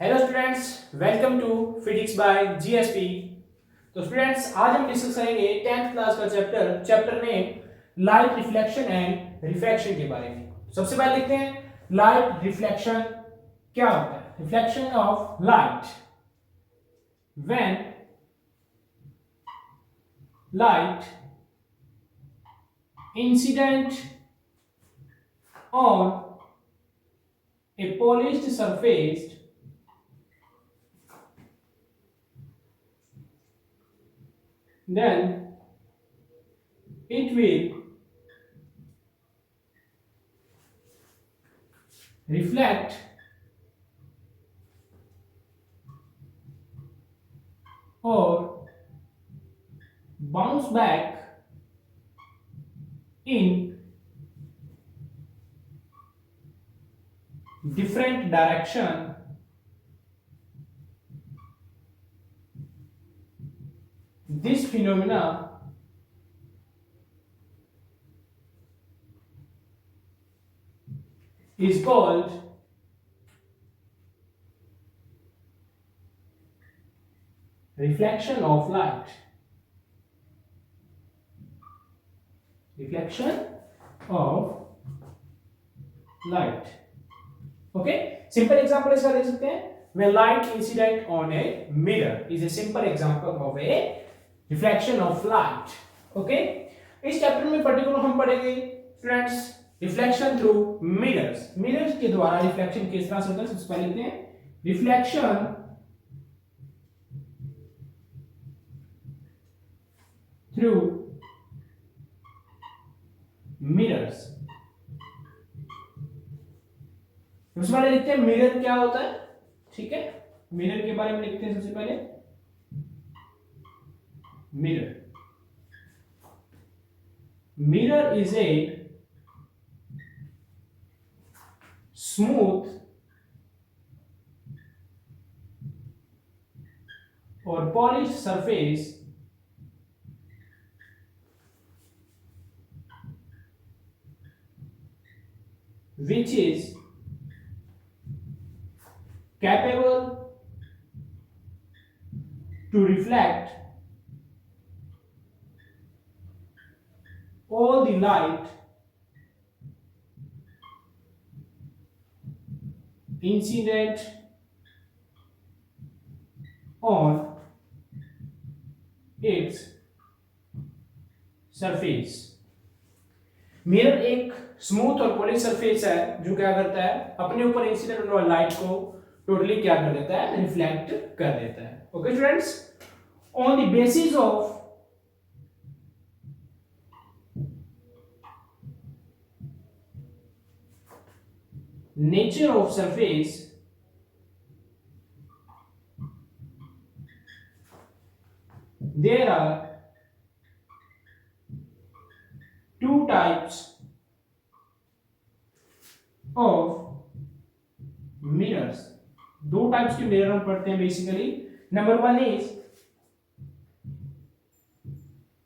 Hello students, welcome to physics by GSP. तो students, आज हम डिस्कस करेंगे 10th क्लास का chapter name light reflection and refraction के बारे में। सबसे पहले लिखते हैं लाइट रिफ्लेक्शन क्या होता है। Reflection of light when light incident on a polished surface then it will reflect or bounce back in different direction this phenomena is called reflection of light. Reflection of light. Okay, simple example इसका दे सकते हैं when light incident on a mirror is a simple example of a reflection of light. Okay, इस chapter में particular हम पढ़ेंगे students reflection through mirrors. Mirrors के द्वारा reflection किस तरह से होता है। सबसे पहले लिखते हैं रिफ्लेक्शन थ्रू मिरर्स। सबसे पहले लिखते हैं मिरर क्या होता है। ठीक है, मिरर के बारे में लिखते हैं सबसे पहले। Mirror mirror is a smooth और polish surface which is capable to reflect all the light incident on its surface। Mirror एक स्मूथ और पॉलिश सरफेस है जो क्या करता है अपने ऊपर इंसिडेंट होने वाली लाइट को टोटली क्या कर देता है, रिफ्लेक्ट कर देता है। Okay students, on the basis of nature of surface there are two types of mirrors। दो टाइप्स के मिरर हम पढ़ते हैं basically. Number one is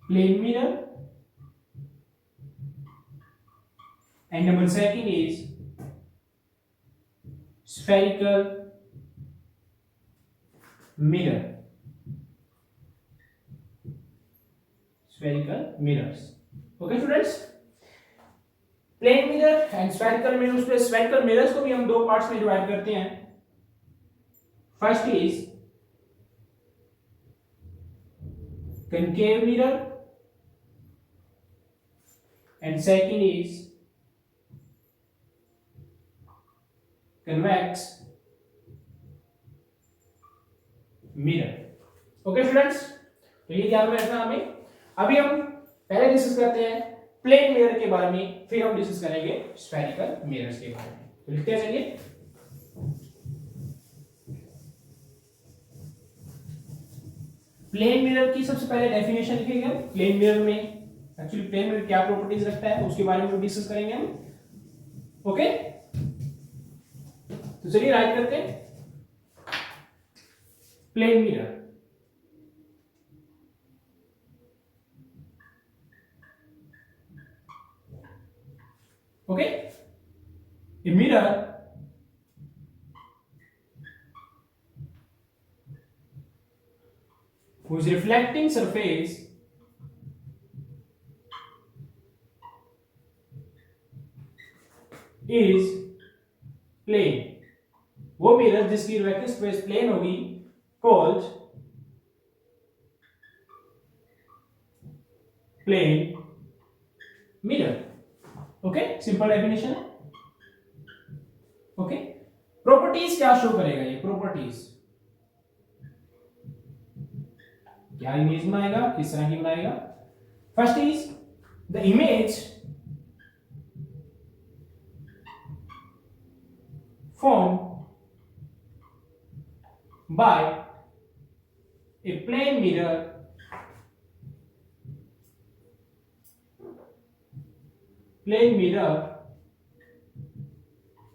plane mirror and number second is spherical mirror। spherical mirrors। Okay students, plane mirror and spherical mirrors पे spherical mirrors को भी हम दो पार्ट्स में डिवाइड करते हैं। First is concave mirror and second is convex mirror। Okay students, तो ये ध्यान में रखना हमें। अभी हम पहले डिस्कस करते हैं प्लेन मिरर के बारे में, फिर हम डिस्कस करेंगे स्फेरिकल मिरर्स के बारे में। तो लिखते हैं चलिए। प्लेन मिरर की सबसे पहले डेफिनेशन लिखेंगे हम। प्लेन मिरर में एक्चुअली प्लेन मिरर क्या प्रॉपर्टीज रखता है उसके बारे में डिस्कस करेंगे हम। ओके, तो चलिए राइट करते हैं plane mirror. Okay, a mirror whose reflecting surface is plane, वो मिरर जिसकी रिफ्लेक्टिव सरफेस प्लेन होगी called plane mirror. Okay, simple definition है. ओके, प्रॉपर्टीज क्या शो करेगा ये प्रॉपर्टीज, क्या इमेज बनाएगा, किस तरह की बनाएगा. First is the image formed by a plane mirror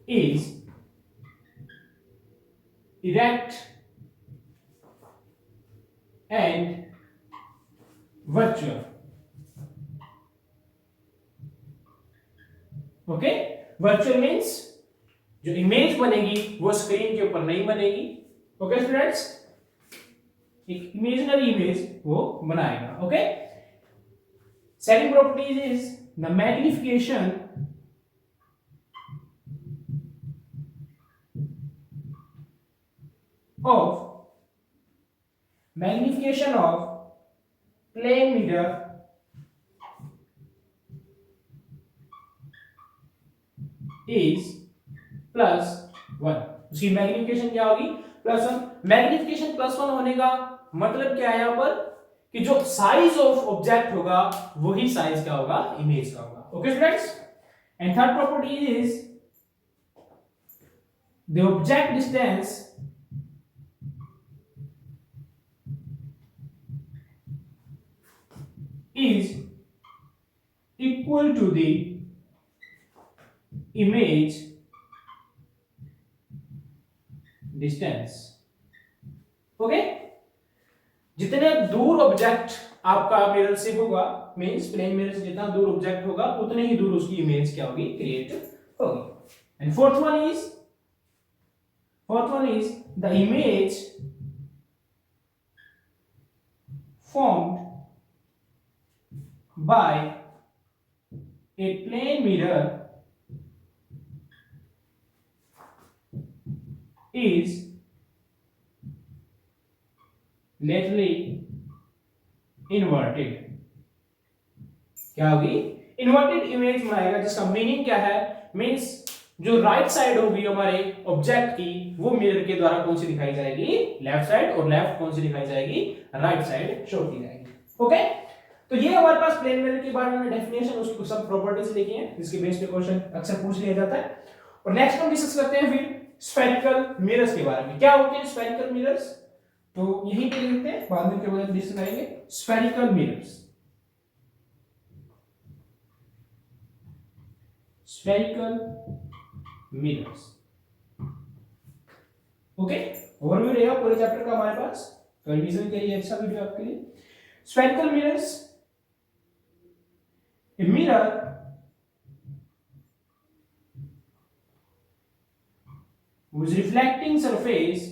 is erect and virtual. Okay, virtual means जो इमेज बनेगी वो स्क्रीन के ऊपर नहीं बनेगी. ओके स्टूडेंट्स, एक इमेजिनरी इमेज वो बनाएगा. Okay, second properties is the magnification of plane mirror is +1. उसकी मैग्निफिकेशन क्या होगी, +1. मैग्निफिकेशन +1 होने का मतलब क्या है यहां पर, कि जो साइज ऑफ ऑब्जेक्ट होगा वही साइज क्या होगा, इमेज का होगा. Okay students, and third property is the object distance is equal to the image distance. Okay, जितने दूर ऑब्जेक्ट आपका मिरर से होगा, मींस प्लेन मिरर से जितना दूर ऑब्जेक्ट होगा उतने ही दूर उसकी इमेज क्या होगी, क्रिएट होगी. And fourth one is the image formed by a plane mirror is laterally inverted. क्या होगी, इन्वर्टेड इमेज बनाएगा, जिसका मीनिंग क्या है, मींस जो राइट साइड होगी हमारे ऑब्जेक्ट की वो मिरर के द्वारा कौन सी दिखाई जाएगी, लेफ्ट साइड, और लेफ्ट कौन सी दिखाई जाएगी, राइट साइड शो की जाएगी. ओके, तो ये हमारे पास प्लेन मिरर के बारे में डेफिनेशन, उसकी सब प्रॉपर्टीज लिखी हैं जिसके बेस पे क्वेश्चन अक्सर पूछ लिया जाता है. और नेक्स्ट हम डिस्कस करते हैं फिर स्फेरिकल मिरर्स के बारे में. क्या होते हैं स्फेरिकल मिरर्स, तो यहीं पे लिखते हैं, बाद में केवल डिस्कस करेंगे spherical mirrors. Spherical mirrors. Okay, overview रहेगा पूरे चैप्टर का हमारे पास, तो रिवीजन के लिए अच्छा वीडियो आपके लिए. Spherical mirrors, a mirror whose reflecting surface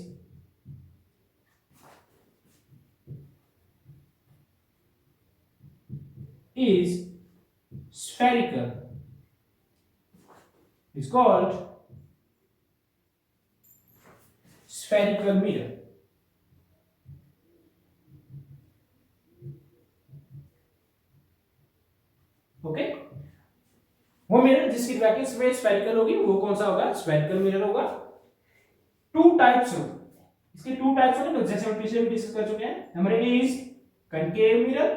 is spherical is called spherical mirror. Okay, वो मिरर जिसकी रिफ्लेक्टिव सरफेस स्फेरिकल होगी वो कौन सा होगा, स्फेरिकल मिरर होगा. टू टाइप्स होंगे, इसके टू टाइप्स होंगे, तो जैसे हम पिछले भी डिस्कस कर चुके हैं. Number A is concave mirror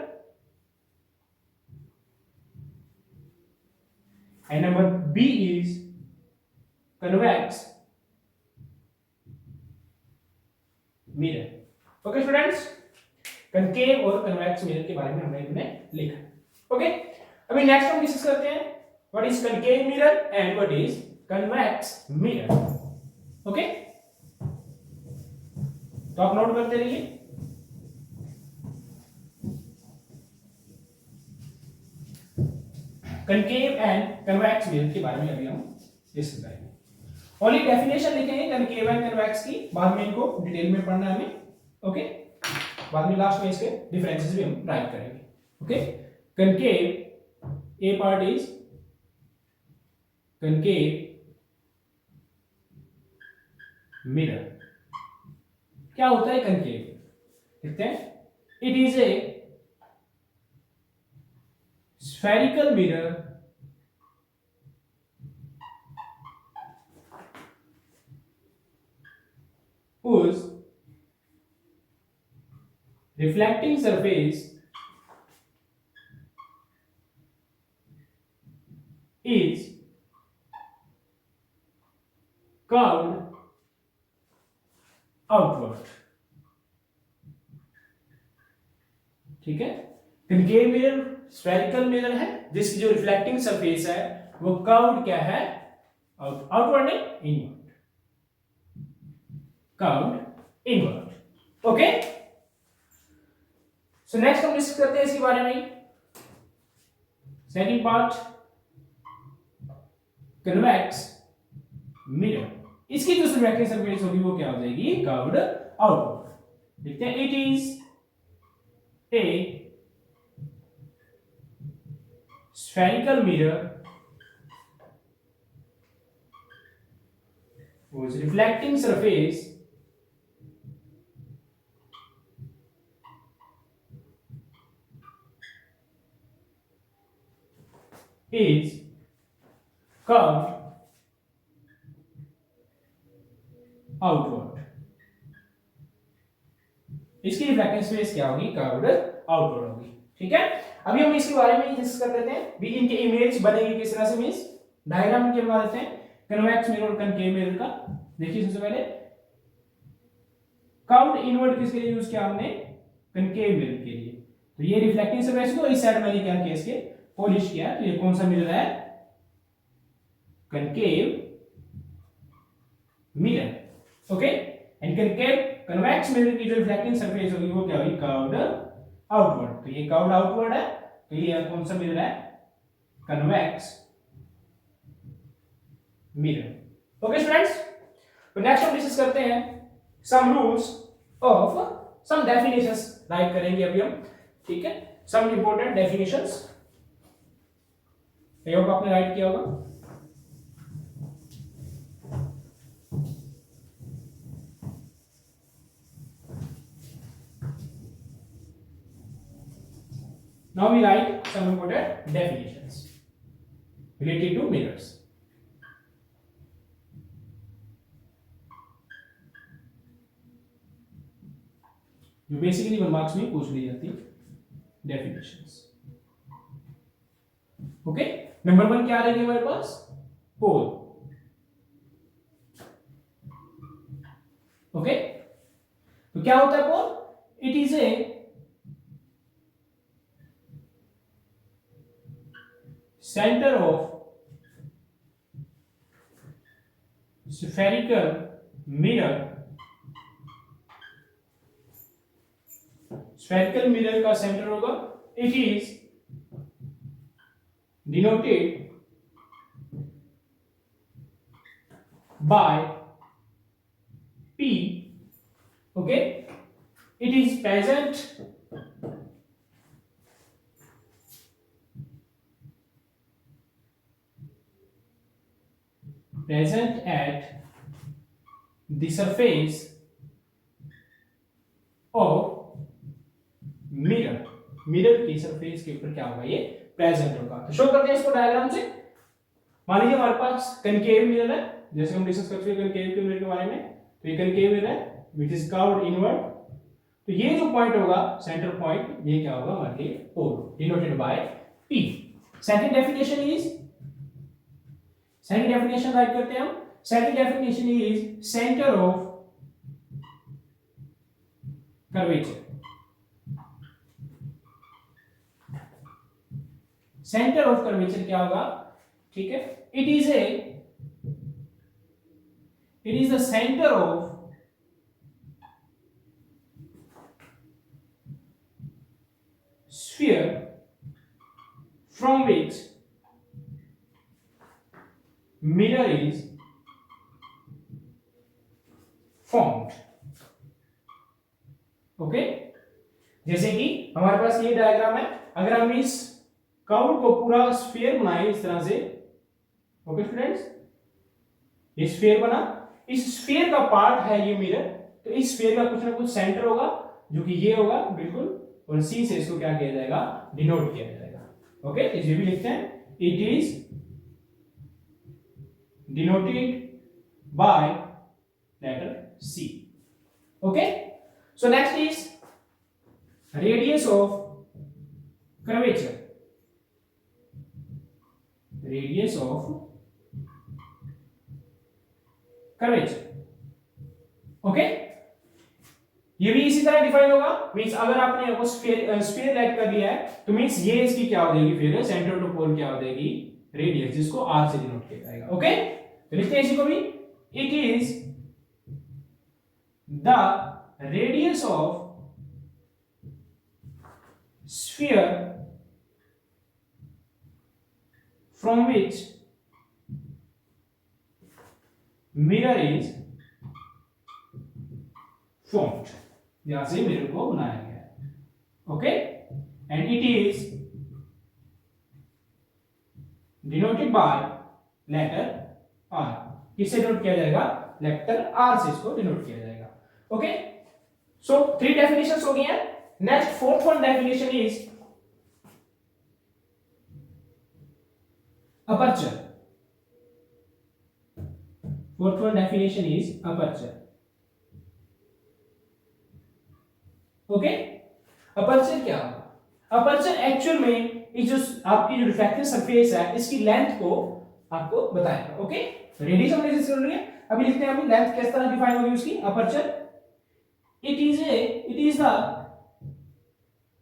and number B is convex mirror. Okay students, concave और कन्वेक्स मिरर के बारे में हमने लिखा. ओके, अभी नेक्स्ट हम डिस्कस करते हैं what is concave mirror and what is convex mirror. Okay, तो आप नोट करते रहिए. कनकेव एंड कन्वेक्स मिरर के बारे में अभी हम डिस्कस करेंगे. ओनली डेफिनेशन लिखेंगे कनकेव एंड कन्वेक्स की, बाद में इनको डिटेल में पढ़ना है हमें. ओके, बाद में लास्ट में इसके डिफरेंसेस भी हम राइट करेंगे. Okay, concave, A part is concave mirror. क्या होता है कंकेव? देखते हैं. It is A spherical mirror whose reflecting surface is curved outward. ठीक है, कनकेव मिरर स्फेरिकल मिरर है जिसकी जो रिफ्लेक्टिंग सरफेस है वो कर्व्ड क्या है? आउटवर्ड नहीं, inward. Curved inward. Okay, so next हम डिस्कस करते हैं इसके बारे में. Second part, convex mirror. इसकी जो रिफ्लेक्टिंग सरफेस होगी वो क्या हो जाएगी? Curved outward. देखते हैं. It is a spherical mirror whose reflecting surface is curved outward. इसकी रिफ्लेक्टिंग स्पेस क्या होगी? कर्व्ड आउटवर्ड होगी. ठीक है, अभी हम इसके बारे में डिस्कस कर लेते हैं भी इनके इमेज बनेगी किस तरह से. मींस डायग्राम के बना देते हैं कन्वेक्स मिरर और कनकेव मिरर का. देखिए सबसे पहले कर्व्ड इनवर्ड किसके लिए यूज किया हमने? कनकेव मिरर के लिए. तो ये रिफ्लेक्टिंग सरफेस को इस साइड मैंने क्या किया? इसके पॉलिश किया. तो ये कौन सा मिरर है? Concave mirror. Okay, and concave convex mirror की जो रिफ्लेक्टिंग सरफेस होगी वो क्या होगी? Curved outward. तो ये कर्व्ड आउटवर्ड है, तो ये कौन सा मिरर है? Convex mirror. ओके स्टूडेंट्स, तो नेक्स्ट हम डिस्कस करते हैं some rules of some definitions write करेंगे अभी हम. ठीक है, some important definitions. I hope आपने राइट किया होगा. Now we write some important definitions related to mirrors. जो बेसिकली 1 मार्क्स में पूछ ली जाती डेफिनेशंस. ओके, नंबर 1 क्या आ रहेगी हमारे पास? पोल. ओके, तो क्या होता है pole? It is a center of spherical mirror. spherical mirror का सेंटर होगा. it is denoted by P. okay, it is present at the surface of mirror. Mirror की सरफेस के ऊपर क्या होगा? ये प्रेजेंट होगा. तो शो करते हैं इसको डायग्राम से. मान लीजिए हमारे पास कनकेव मिरर है, जैसे हम डिस्कस कर चुके हैं कनकेव के मिरर के बारे में. तो ये कनकेव मिरर है व्हिच इज कर्व्ड इनवर्ड. तो ये जो पॉइंट होगा सेंटर पॉइंट, ये क्या होगा? हमारे लिए pole, denoted by P. Second definition is, second definition right करते हैं हम. Second definition is centre of curvature. Centre of curvature क्या होगा? ठीक है, it is the centre of sphere from which mirror is formed. okay, जैसे कि हमारे पास ये डायग्राम है, अगर हम इस कर्व को पूरा स्फीयर बनाए इस तरह से, ओके स्टूडेंट्स, ये स्फीयर बना, इस स्फीयर का पार्ट है ये मिरर, तो इस स्फीयर का कुछ ना कुछ सेंटर होगा जो कि ये होगा बिल्कुल, और सी से इसको क्या किया जाएगा, डिनोट किया जाएगा। ओके, इसे भी लिखते हैं, it is denoted by letter C. Okay, so next is radius of curvature, radius of curvature. Okay, ये भी इसी तरह डिफाइन होगा, मींस अगर आपने वो स्फीयर लाइट कर लिया है तो मींस ये इसकी क्या हो जाएगी, फिर सेंटर टू पोल क्या हो जाएगी, रेडियस, जिसको आर से डिनोट किया जाएगा। ओके, तो लिखते हैं इसी को भी, it is the radius of sphere from which mirror is formed, यहां से मिरर को बनाया गया है। Okay, and it is denoted by letter R, किससे डिनोट किया जाएगा, लेटर आर से इसको डिनोट किया जाएगा। ओके, सो 3 डेफिनेशंस हो गई हैं। Next fourth one definition is aperture. Fourth one definition is aperture. Okay, aperture क्या होगा, अपर्चर एक्चुअल में इस जो आपकी जो रिफ्रैक्टिव सरफेस है इसकी लेंथ को आपको बताएगा। ओके, रेडियस हमने डिस्कस कर लिया, अभी लिखते हैं अभी लेंथ किस तरह डिफाइन होगी उसकी, aperture it is the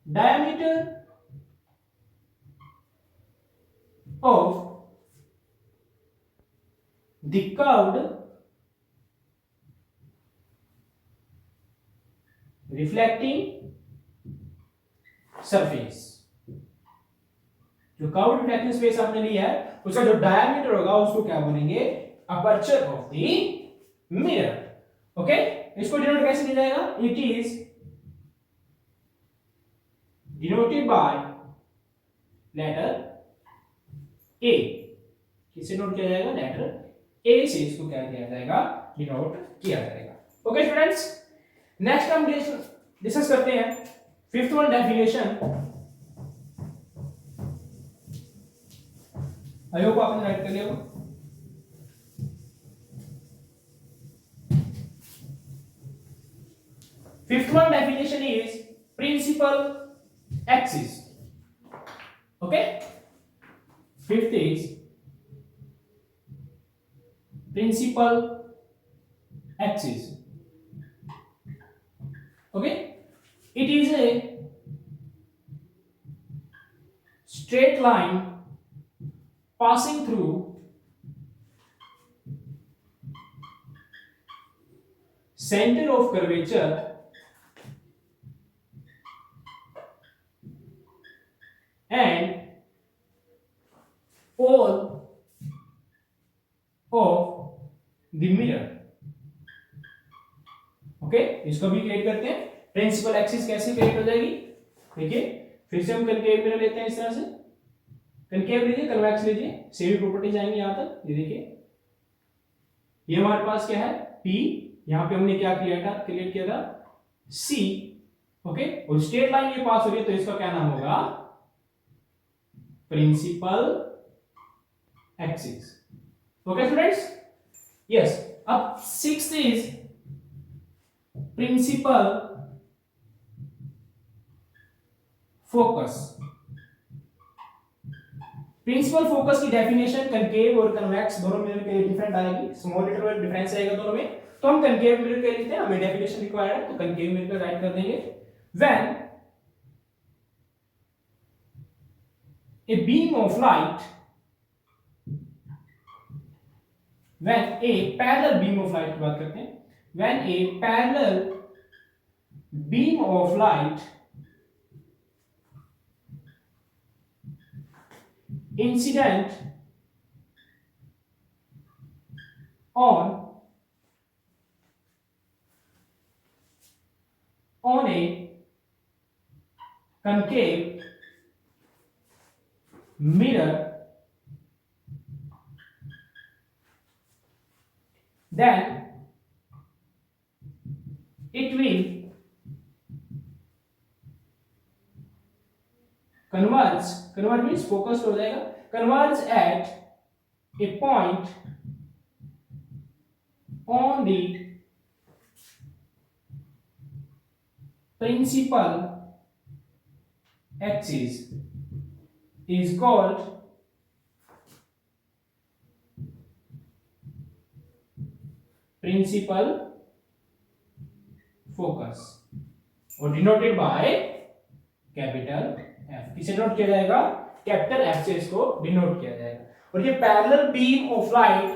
diameter of the curved reflecting surface, जो कर्व्ड रिफ्लेक्टिंग स्पेस आपने लिया है उसका जो डायमीटर होगा उसको क्या बोलेंगे, aperture of the mirror. Okay, इसको डिनोट कैसे किया जाएगा, it is denoted by letter A, किससे नोट किया जाएगा, लेटर ए से इसको क्या किया जाएगा, डिनोट किया जाएगा। ओके स्टूडेंट्स, नेक्स्ट हम डिस्कस करते हैं fifth one definition. I hope आपने राइट कर लिया होगा। Fifth one definition is principal axis. Okay, fifth is principal axis. Okay, it is a straight line passing through center of curvature and all of the mirror. Okay, इसको भी create करते हैं, principal axis कैसे create हो जाएगी, देखिए फिर से हम कनकेव मिरर लेते हैं, इस तरह से कनकेव लीजिए, कन्वेक्स लीजिए, सेमी प्रॉपर्टीज आएंगी यहां तक, ये देखिए ये हमारे पास क्या है P, यहां पे हमने क्या क्रिएट किया था C। ओके, और स्ट्रेट लाइन ये पास हो रही है तो इसका क्या नाम होगा, principal axis. Okay students, yes, अब sixth is principal focus. Principal focus की डेफिनेशन कनकेव और कन्वेक्स दोनों मिरर के लिए डिफरेंट आएगी, स्मॉल इंटरवल डिफरेंस आएगा दोनों में, तो हम कनकेव मिरर के लिखते हैं, हमें डेफिनेशन रिक्वायर्ड है तो कनकेव मिरर का राइट कर देंगे। When a beam of light, when a parallel beam of light की बात करते हैं, when a parallel beam of light incident on a concave mirror, then it will converge means focused हो जाएगा, converge at a point on the principal axis is called principal focus और denoted by capital F. किसे denote किया जाएगा? Capital F से इसको denote किया जाएगा। और ये पैरेलल बीम ऑफ लाइट,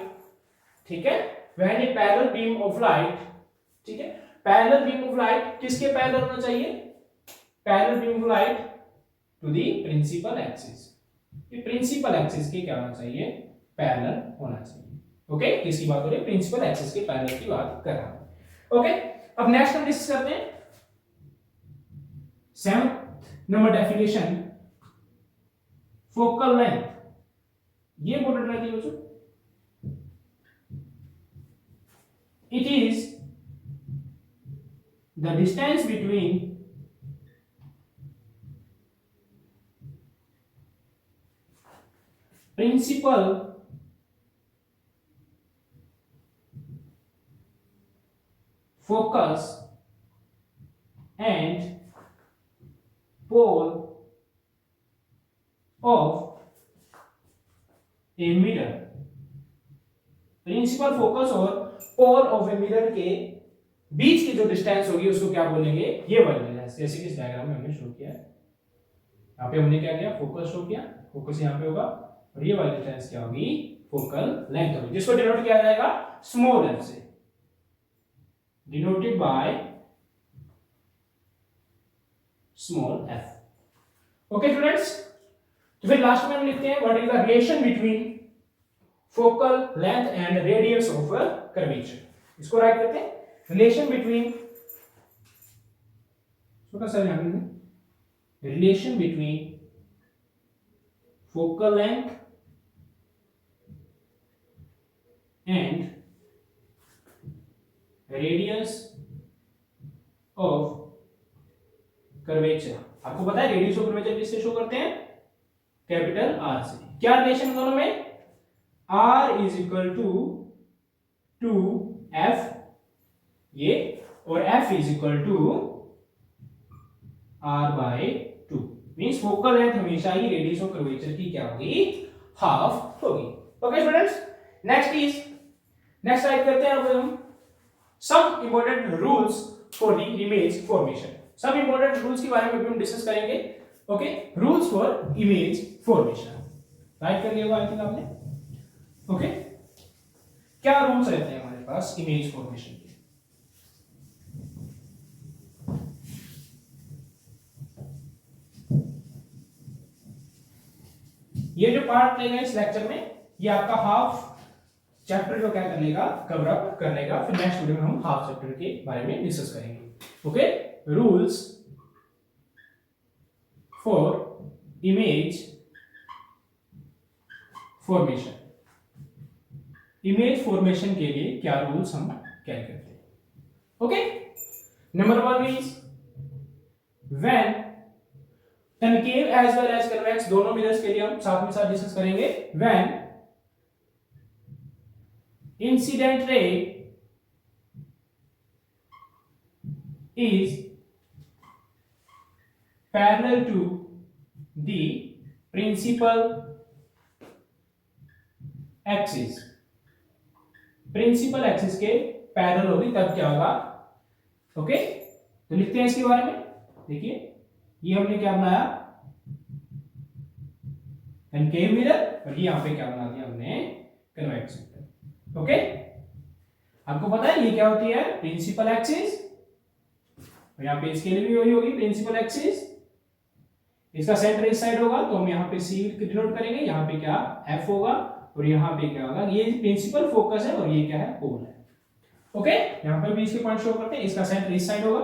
ठीक है, when a parallel beam of light, ठीक है, पैरेलल बीम ऑफ लाइट किसके पैरेलल होना चाहिए? Parallel beam of light to the principal axis. ये प्रिंसिपल एक्सिस के क्या होना चाहिए? पैरेलल होना चाहिए। ओके, किसकी बात हो रही है? प्रिंसिपल एक्सिस के पैरेलल की बात कर रहा हूं। ओके, अब नेक्स्ट हम डिस्कस करते हैं 7th number definition, focal length. ये इंपॉर्टेंट रहती है बच्चों। It is the distance between principal focus and pole of a mirror। Principal focus और पोल ऑफ ए मिरर के बीच की जो डिस्टेंस होगी उसको क्या बोलेंगे? ये वाली डिस्टेंस। जैसे कि इस डायग्राम में हमने शो किया है, यहाँ पे हमने क्या किया? फोकस शो किया, फोकस यहाँ पे होगा और ये वाली डिस्टेंस क्या होगी? फोकल लेंथ होगी, जिसको डिनोट किया जाएगा स्मॉल एफ से, denoted by small F. Okay students, तो फिर लास्ट में हम लिखते हैं what is the relation between focal length and radius of curvature. इसको राइट करते हैं, रिलेशन बिटवीन, छोटा सा यहां पे, relation between focal length and radius of curvature। आपको पता है रेडियस ऑफ कर्वेचर किससे शो करते हैं? कैपिटल आर से। क्या रिलेशन दोनों में? R is equal to F ये, और F is equal to R by 2। Means focal length हमेशा ही रेडियस ऑफ कर्वेचर की क्या होगी? हाफ होगी। ओके स्टूडेंट्स, नेक्स्ट राइट करते हैं अब हम some important rules for the image formation. सब इंपॉर्टेंट रूल्स के बारे में भी हम डिस्कस करेंगे। Okay, rules for image formation write कर लिया होगा आई थिंक आपने। ओके, क्या रूल्स रहते हैं हमारे पास इमेज फॉर्मेशन के? ये जो पार्ट लेगा इस लेक्चर में, ये आपका हाफ चैप्टर को क्या कर लेगा? कवर अप कर लेगा। फिर नेक्स्ट वीडियो में हम हाफ चैप्टर के बारे में डिस्कस करेंगे। Okay, rules for image formation. Image formation के लिए क्या रूल्स हम क्या करते हैं? Okay, number 1 is when concave as well as convex, दोनों मिरर्स के लिए हम साथ में साथ डिस्कस करेंगे। When incident ray is parallel to the principal axis, principal axis के पैरेलल होगी तब क्या होगा? ओके, तो लिखते हैं इसके बारे में। देखिए, ये हमने क्या बनाया? कनकेव मिरर, और ये यहां पे क्या बना दिया हमने? Convex mirror. ओके, आपको पता है ये क्या होती है? प्रिंसिपल एक्सिस, और यहां पे इसके लिए भी वही होगी प्रिंसिपल एक्सिस। इसका सेंटर इस साइड होगा तो हम यहां पे सी डिनोट करेंगे, यहां पे क्या? एफ होगा, और यहां पे क्या होगा? ये प्रिंसिपल फोकस है और ये क्या है? पोल है। ओके, यहां पे भी इसके पॉइंट शो करते हैं। इसका सेंटर इस साइड होगा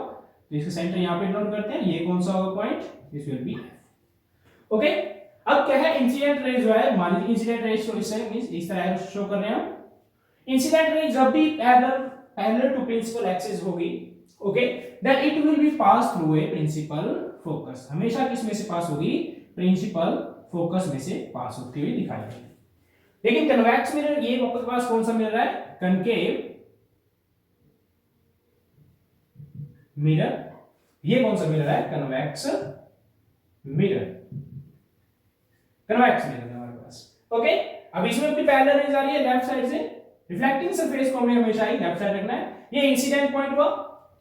तो इसका सेंटर यहाँ पे नोट करते हैं, ये कौन सा होगा point, this will be F. Okay, अब क्या है इंसिडेंट रे जो है, मान लीजिए इंसिडेंट रे इस तरह शो कर रहे हैं हम। इंसिडेंट रे जब भी पैरेलल टू प्रिंसिपल एक्सिस होगी, okay, then it will be pass through a principal focus, हमेशा किस में से पास होगी, प्रिंसिपल फोकस में से पास होती हुई दिखाई देगी। लेकिन कन्वेक्स मिरर ये आपके पास कौन सा मिरर है, कनकेव मिरर, ये कौन सा मिरर है, कन्वेक्स मिरर, कन्वेक्स मिरर है हमारे पास। ओके, अब इसमें अपनी पैरेलल रेज आ रही है लेफ्ट साइड से, रिफ्लेक्टिंग सरफेस को हमें हमेशा ही लेफ्ट साइड रखना है। ये इंसिडेंट पॉइंट हुआ,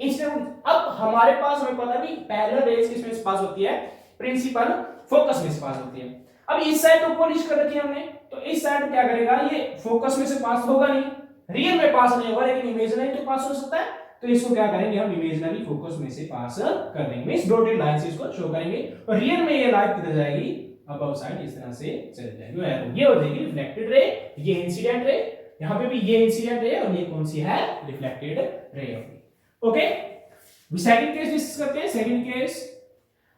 इंसिडेंट। अब हमारे पास हमें पता नहीं पैरेलल रेज किस में से पास होती है, प्रिंसिपल फोकस में से पास होती है। अब इस साइड तो पॉलिश कर रखी है हमने, तो इस साइड क्या करेगा, ये फोकस में से पास होगा नहीं, रियल में पास नहीं होगा, लेकिन इमेजिनरी तो पास हो सकता है। तो इसको क्या करेंगे हम, इमेजिनरी फोकस में से पास कर देंगे, मींस डॉटेड लाइन से इसको शो करेंगे, और रियल में ये लाइट किधर जाएगी, अबव साइड इस तरह से चली जाएगी, ये हो जाएगी रिफ्लेक्टेड रे, ये इंसिडेंट रे, यहां पे भी ये इंसिडेंट रे और ये कौन सी है, रिफ्लेक्टेड रे होगी। ओके, सेकंड केस डिस्कस करते हैं। सेकंड केस,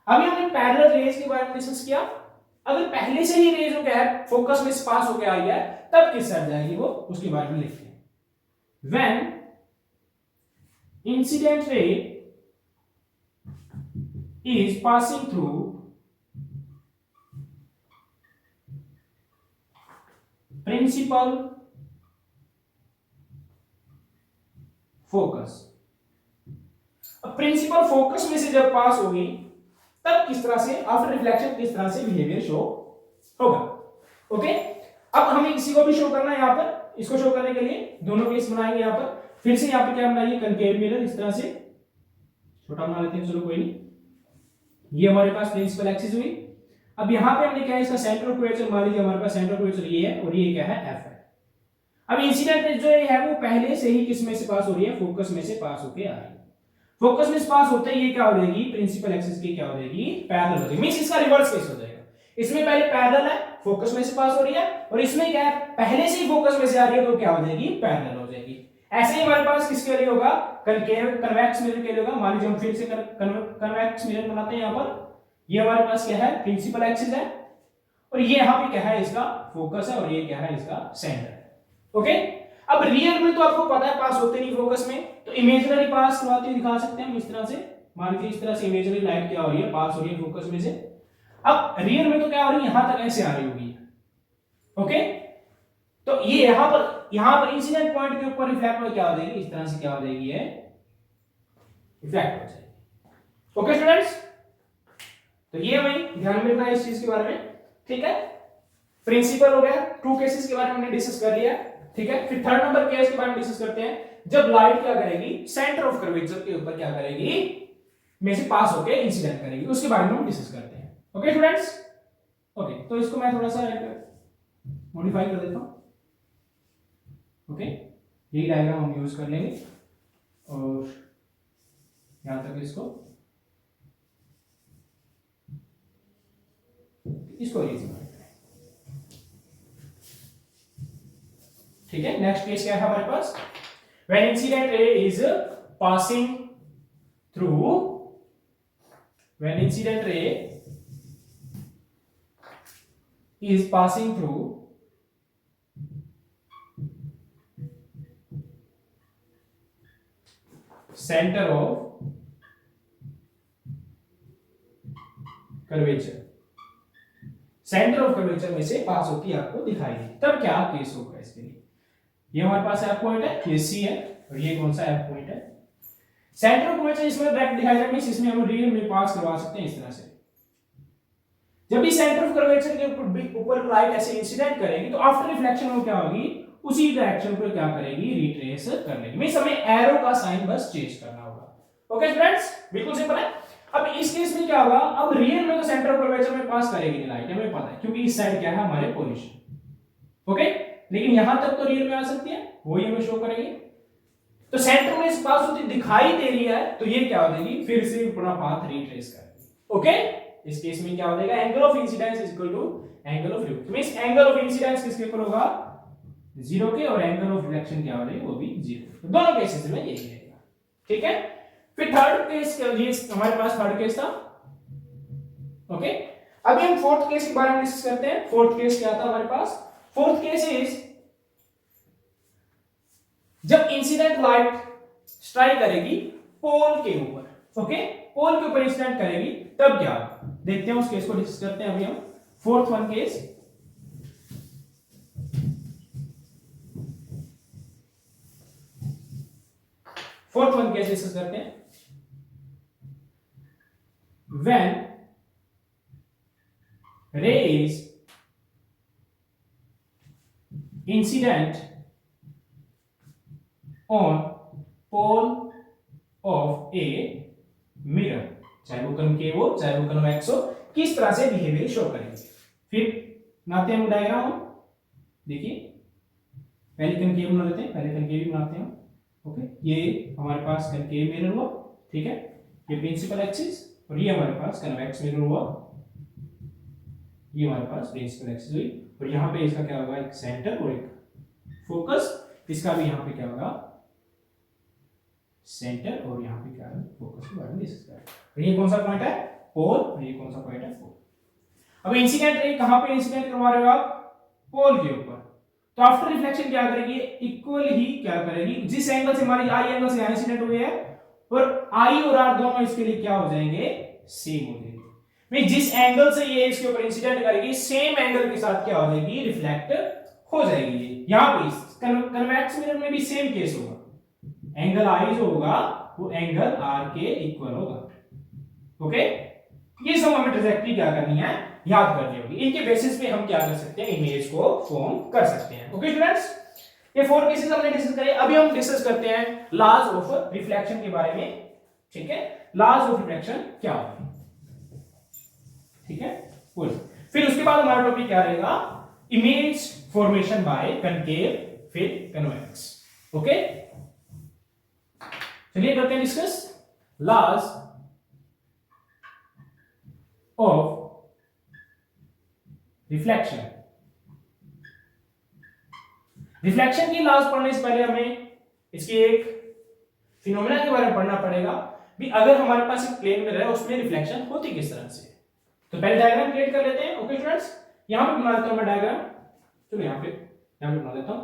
अभी हमने पैरेलल रेज के बारे में डिस्कस किया। अगर पहले से ही रेज जो क्या है फोकस में से पास होकर आई है, तब किस साइड जाएगी वो, उसके बारे में लिखते हैं। When incident ray is passing through principal focus, अब प्रिंसिपल फोकस में से जब पास होगी, तब किस तरह से आफ्टर रिफ्लेक्शन किस तरह से बिहेवियर शो होगा। ओके, अब हमें किसी को भी शो करना है, यहां पर इसको शो करने के लिए दोनों केस बनाएंगे। यहां पर फिर से यहाँ पे क्या बनाइए, कनकेव मिरर, इस तरह से छोटा बना लेते हैं, चलो कोई नहीं। ये हमारे पास प्रिंसिपल एक्सिस हुई। अब यहाँ पे हमने क्या है, इसका सेंटर ऑफ कर्वेचर, मान लीजिए हमारे पास सेंटर ऑफ कर्वेचर ये है, और ये क्या है, एफ है। अब इंसिडेंट रेज जो है वो पहले से ही किस में से पास हो रही है, फोकस में से पास होके आ रही है। फोकस में से पास होते ही ये क्या हो जाएगी, प्रिंसिपल एक्सिस की क्या हो जाएगी, पैरेलल हो जाएगी, मींस इसका रिवर्स केस हो जाएगा। इसमें पहले पैरेलल है, फोकस में से पास हो रही है, और इसमें क्या है, पहले से ही फोकस में से आ रही है, तो क्या हो जाएगी, पैरेलल हो जाएगी। ऐसे ही हमारे पास किसके लिए होगा, कनकेव कन्वेक्स मिरर के लिए होगा। मान लीजिए हम फिर से कन्वेक्स मिरर बनाते हैं। यहाँ पर ये हमारे पास क्या है, प्रिंसिपल एक्सिस है, और ये यहाँ पे क्या है, इसका फोकस है, और ये क्या है, इसका सेंटर है। ओके, अब रियल में तो आपको पता है पास होते नहीं फोकस में, तो इमेजिनरी पास करवाते हुए दिखा सकते हैं हम इस तरह से। मान लीजिए इस तरह से इमेजिनरी लाइट क्या हो रही है, पास हो रही है फोकस में से। अब रियल में तो क्या हो रही है, यहां तक ऐसे आ रही होगी। ओके, तो ये यहां पर इंसिडेंट पॉइंट के ऊपर रिफ्लेक्ट हो क्या हो जाएगी, इस तरह से क्या हो जाएगी, ये रिफ्लेक्ट हो जाएगी। ओके स्टूडेंट्स, तो ये हमें ध्यान में रखना है इस चीज के बारे में। ठीक है, प्रिंसिपल हो गया, टू केसेस के बारे में हमने डिस्कस कर लिया। ठीक है, फिर थर्ड नंबर केस के बारे में डिस्कस करते हैं, जब लाइट क्या करेगी, सेंटर ऑफ कर्वेचर के ऊपर क्या करेगी, में से पास होकर इंसिडेंट करेगी, उसके बारे में हम डिस्कस करते हैं। ओके स्टूडेंट्स, ओके, तो इसको मैं थोड़ा सा मॉडिफाई कर देता हूं। ओके, यही डायग्राम हम यूज कर लेंगे, और यहां तक इसको रीज करते हैं। ठीक है, नेक्स्ट केस क्या है हमारे पास, when incident ray is passing through, when incident ray is passing through centre of curvature, centre of curvature में से पास होती आपको दिखाई दी, तब क्या केस होगा इसके लिए। ये हमारे पास एफ पॉइंट है, ये सी है, और ये कौन सा एफ पॉइंट है, सेंटर ऑफ कर्वेचर इसमें डायरेक्ट दिखाई जाएगा, मींस इसमें हम रियल में पास करवा सकते हैं इस तरह से। जब भी सेंटर ऑफ कर्वेचर के ऊपर लाइट ऐसे इंसिडेंट करेगी, तो आफ्टर रिफ्लेक्शन वो क्या होगी, उसी डायरेक्शन को क्या करेगी, रिट्रेस कर लेगी, मींस हमें एरो का साइन बस चेंज करना होगा। ओके स्टूडेंट्स, बिल्कुल सिंपल है। अब इस केस में क्या होगा, अब रियल में तो सेंटर ऑफ कर्वेचर में पास करेगी नहीं लाइट, हमें पता है, क्योंकि इस साइड क्या है, हमारे पोजीशन। ओके, लेकिन यहां तक तो रियल में आ सकती है, वही हमें शो करेगी। तो सेंटर में पास होती दिखाई दे रही है, तो ये क्या हो जाएगी, फिर से अपना पाथ रिट्रेस करेगी। ओके, इस केस में क्या हो जाएगा, angle of incidence is equal to angle of reflection, means angle of incidence किसके इक्वल होगा, 0 के, और एंगल ऑफ रिफ्लेक्शन क्या हो जाएगी, वो भी 0। दोनों केसेस में यही रहेगा। ठीक है, फिर थर्ड केस, ये हमारे पास थर्ड केस था। ओके, अभी हम फोर्थ केस के बारे में डिस्कस करते हैं। फोर्थ केस क्या था हमारे पास? फोर्थ केस इज जब इंसिडेंट लाइट स्ट्राइक करेगी पोल के ऊपर। ओके, पोल के ऊपर इंसिडेंट करेगी तब क्या? देखते हैं, उस केस को डिस्कस करते हैं अभी हम। Fourth one case, fourth one case discuss करते हैं। When ray is incident on pole of a mirror, चाहे वो कनकेव हो चाहे वो कन्वेक्स हो, किस तरह से बिहेवियर शो करेंगे। फिर बनाते हैं हम डायग्राम। देखिए, पहले कनकेव बना लेते हैं, पहले कनकेव बनाते हैं। ओके, ये हमारे पास कनकेव मिरर हुआ, ठीक है, ये प्रिंसिपल एक्सिस, और ये हमारे पास कन्वेक्स मिरर हुआ, ये हमारे पास प्रिंसिपल एक्सिस हुई। और यहाँ पे इसका क्या होगा? एक सेंटर और एक फोकस। इसका भी यहाँ पे क्या होगा? सेंटर, और यहाँ पे क्या है? फोकस के बारे में डिस्कस करें। ये कौन सा पॉइंट है? पोल, और ये कौन सा पॉइंट है? पोल। अब इंसिडेंट रे कहाँ पे इंसिडेंट करवा रहे हो आप? पोल के ऊपर। तो आफ्टर रिफ्लेक्शन क्या करेगी? इक्वल ही क्या करेगी? जिस एंगल से हमारी आई एंगल से इंसिडेंट हुई है, और आई और आर दोनों इसके लिए क्या हो जाएंगे? सेम हो जाएंगे। जिस एंगल से ये इसके ऊपर इंसिडेंट करेगी, सेम एंगल के साथ क्या हो जाएगी? रिफ्लेक्ट हो जाएगी। यहां पे कन्वेक्स मिरर में भी सेम केस होगा। एंगल आई जो होगा वो एंगल आर के इक्वल होगा। ओके, ये सब हमें ट्रैजेक्टरी क्या करनी है? याद करनी होगी। इनके बेसिस पे हम क्या कर सकते हैं? इमेज को फॉर्म कर सकते हैं। ओके स्टूडेंट्स, ये फोर केसेस हमने डिस्कस करे। अभी हम डिस्कस करते हैं लॉज ऑफ रिफ्लेक्शन के बारे में। ठीक है, लॉज ऑफ रिफ्लेक्शन क्या होता है? ठीक है, cool. फिर उसके बाद हमारा टॉपिक क्या रहेगा? इमेज फॉर्मेशन बाय कनकेव फिर कन्वेक्स। ओके, चलिए करते हैं discuss laws of reflection. Reflection की लॉज पढ़ने से पहले हमें इसकी एक फिनोमेना के बारे में पढ़ना पड़ेगा भी। अगर हमारे पास एक प्लेन मिरर है, उसमें रिफ्लेक्शन होती किस तरह से। तो पहले डायग्राम क्रिएट कर लेते हैं। ओके स्टूडेंट्स, यहां पे बना लेता हूं मैं डायग्राम। चलो यहां पे बना लेता हूं।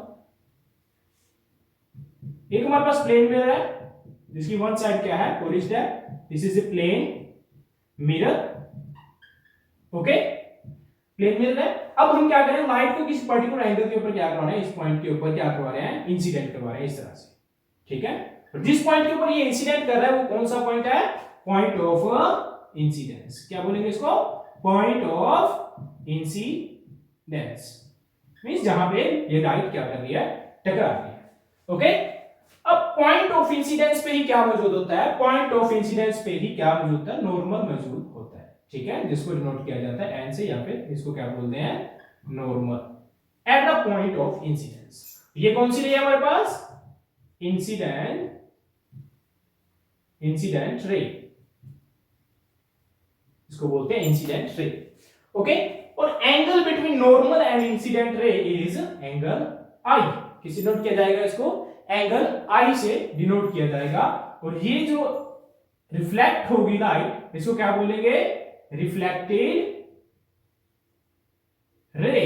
एक हमारे पास प्लेन मिरर है जिसकी वन साइड क्या है? पोलिश्ड है। This is a plane mirror. Okay, plane mirror है। अब हम क्या करें? लाइट को किसी पर्टिकुलर एंगल के ऊपर क्या करवा रहे हैं? इस पॉइंट के ऊपर क्या करवा रहे हैं? इंसिडेंट करवा रहे हैं, इस तरह से। ठीक है, तो जिस पॉइंट के ऊपर ये इंसिडेंट कर रहा है वो कौन सा पॉइंट है? Point of incidence. क्या बोलेंगे इसको? Point of incidence. मींस जहां पे ये लाइट क्या कर रही है? टकरा रही है। ओके, अब पॉइंट ऑफ इंसिडेंस पे ही क्या मौजूद होता है? पॉइंट ऑफ इंसिडेंस पे ही क्या मौजूद होता है? नॉर्मल मौजूद होता है। ठीक है, जिसको डिनोट किया जाता है एन से, या फिर इसको क्या बोलते हैं? Normal at the point of incidence. ये कौन सी रे है हमारे पास? इंसिडेंट रे, इसको बोलते हैं इंसिडेंट रे। ओके, और angle between normal and incident ray is angle I. किसी नोट किया जाएगा इसको? एंगल आई से डिनोट किया जाएगा। और ये जो रिफ्लेक्ट होगी लाइट, इसको क्या बोलेंगे? Reflected ray.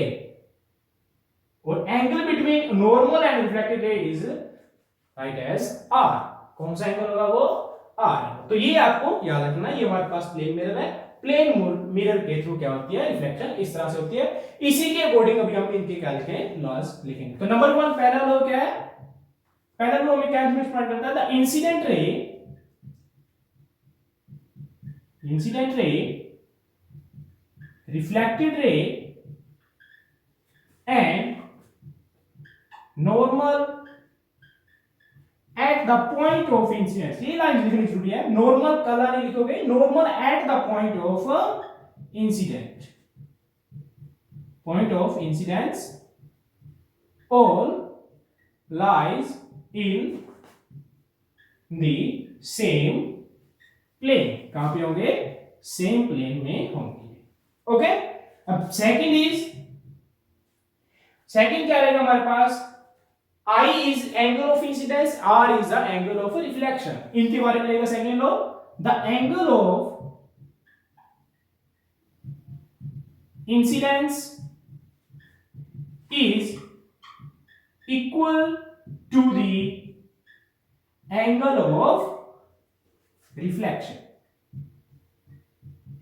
और angle between normal and reflected ray is write as R. कौन सा एंगल होगा वो? आर। तो ये आपको याद रखना, ये हमारे पास प्लेन मिरर है। प्लेन मिरर के थ्रू क्या होती है? रिफ्लेक्शन इस तरह से होती है। इसी के अकॉर्डिंग अभी हम इनके क्या लिखें? लॉज लिखेंगे। तो नंबर 1 पहला लॉ क्या है? पहला लॉ में क्या डिफाइन करता है? The incident ray, reflected ray and normal at the point of incidence. ये लाइन लिखनी जरूरी है। नॉर्मल कलर नहीं लिखोगे, normal at the point of incident. Point of incidence all lies in the same plane. कहां पे होंगे? सेम प्लेन में होंगे। ओके, अब सेकंड क्या रहेगा हमारे पास? I is angle of incidence, R is the angle of reflection. इनके बारे में लेगा second low, the angle of incidence is equal to the angle of reflection.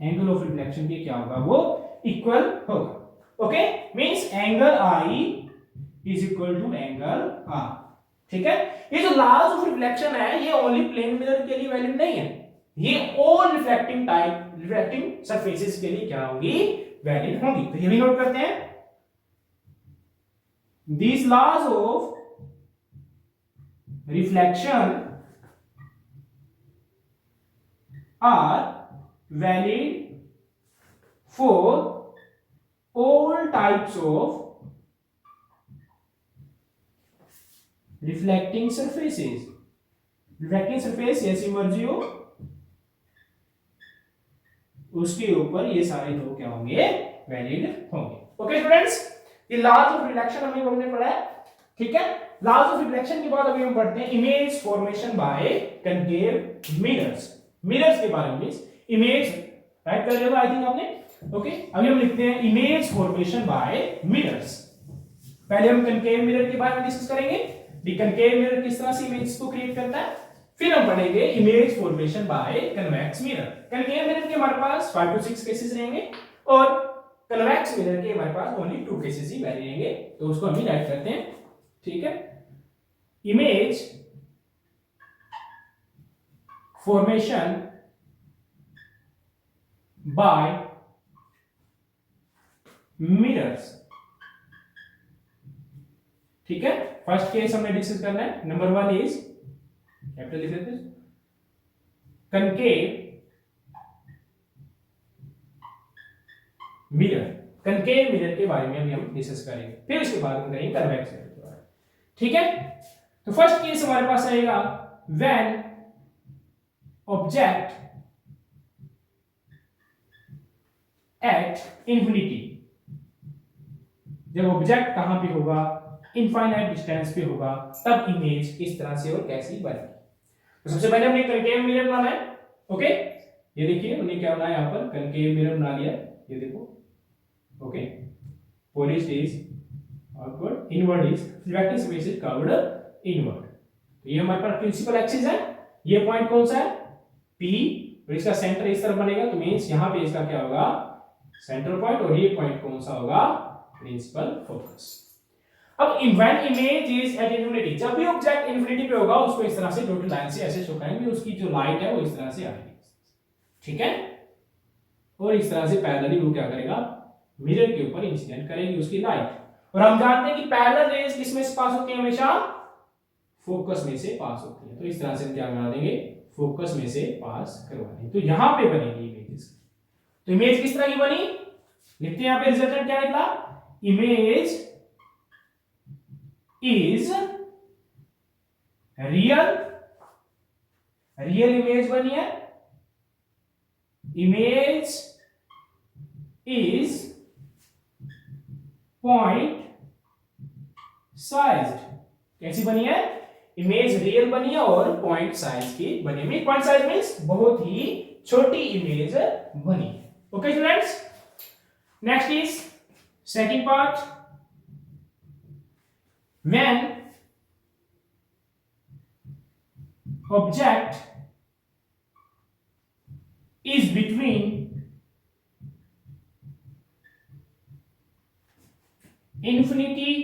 Angle of reflection के क्या होगा, वो इक्वल होगा. Okay, means angle I is equal to angle R. ठीक है. ये जो लॉज ऑफ रिफ्लेक्शन है ये ओनली प्लेन मिरर के लिए वैलिड नहीं है, ये ऑल रिफ्लेक्टिंग सरफेसेस के लिए क्या होगी, वैलिड होगी. तो ये भी नोट करते हैं. These laws of reflection are valid for all types of reflecting surfaces. Reflecting surface ऐसी मर्जी हो उसके ऊपर ये सारे दो क्या होंगे, वैलिड होंगे. ओके स्टूडेंट्स, ये लॉज ऑफ रिफ्लेक्शन हमने पढ़ा है. ठीक है. लॉज ऑफ रिफ्लेक्शन के बाद अभी हम पढ़ते हैं image formation by concave mirrors. Mirrors के बारे में इमेज राइट कर लिया आई थिंक आपने. ओके, अभी हम लिखते हैं इमेज फॉर्मेशन बाय मिरर्स. पहले हम कनकेव मिरर के बारे में डिस्कस करेंगे, दी कनकेव मिरर किस तरह से इमेज को क्रिएट करता है. फिर हम पढ़ेंगे image formation bye convex mirror. Concave mirror के हमारे पास 5 to 6 केसेस रहेंगे और कन्वेक्स मिरर के हमारे पास ओनली 2 केसेस ही वैलिड रहेंगे. तो उसको हम राइट करते हैं. ठीक है. Image formation bye mirrors. ठीक है. फर्स्ट केस हमने डिस्कस करना है. नंबर 1 इज कैपिटल लिख देते हैं, कनकेव मिरर. कनकेव मिरर के बारे में अभी हम डिस्कस करेंगे, फिर उसके बाद हम करेंगे कन्वेक्स मिरर के बारे में. ठीक है. तो फर्स्ट केस हमारे पास आएगा व्हेन ऑब्जेक्ट एट इंफिनिटी. जब ऑब्जेक्ट कहां पे होगा, इनफाइनाइट डिस्टेंस पे होगा, तब इमेज इस तरह से और कैसी बनेगी. तो सबसे पहले हमने कनकेव मिरर बनाना है. ओके, ये देखिए हमने क्या बनाया, यहां पर कनकेव मिरर बना लिया. ये देखो. Okay, Polish is outward, inward is reflecting surface is curved inward. तो ये हमारे पास प्रिंसिपल एक्सिस है. ये पॉइंट कौन सा है, P, और इसका सेंटर इस तरफ बनेगा. तो मींस यहां पे इसका क्या होगा, सेंटर पॉइंट, और ये पॉइंट कौन सा होगा, प्रिंसिपल फोकस. अब when image is at infinity, जब भी ऑब्जेक्ट इंफिनिटी पे होगा उसको इस तरह से डॉटेड लाइन से ऐसे शो करेंगे, उसकी जो लाइट है वो इस तरह से आएगी. ठीक है. और इस तरह से पैरेलली वो क्या करेगा, मिरर के ऊपर इंसिडेंट करेगी उसकी लाइट. और हम जानते हैं कि पैरेलल रेज किस में से पास होती है, हमेशा फोकस में से पास होती है. तो इस तरह से हम क्या बना देंगे, फोकस में से पास करवा देंगे. तो यहां पे बनेगी इमेजेस. तो इमेज किस तरह की बनी, लिखते हैं यहां पे रिजल्टेंट क्या निकला, इमेज इज रियल इमेज बनी है. Image is point sized. कैसी बनी है, इमेज रियल बनी है और पॉइंट साइज की बनी है. पॉइंट साइज मींस बहुत ही छोटी इमेज बनी है. Okay students, next is second part. When object is between infinity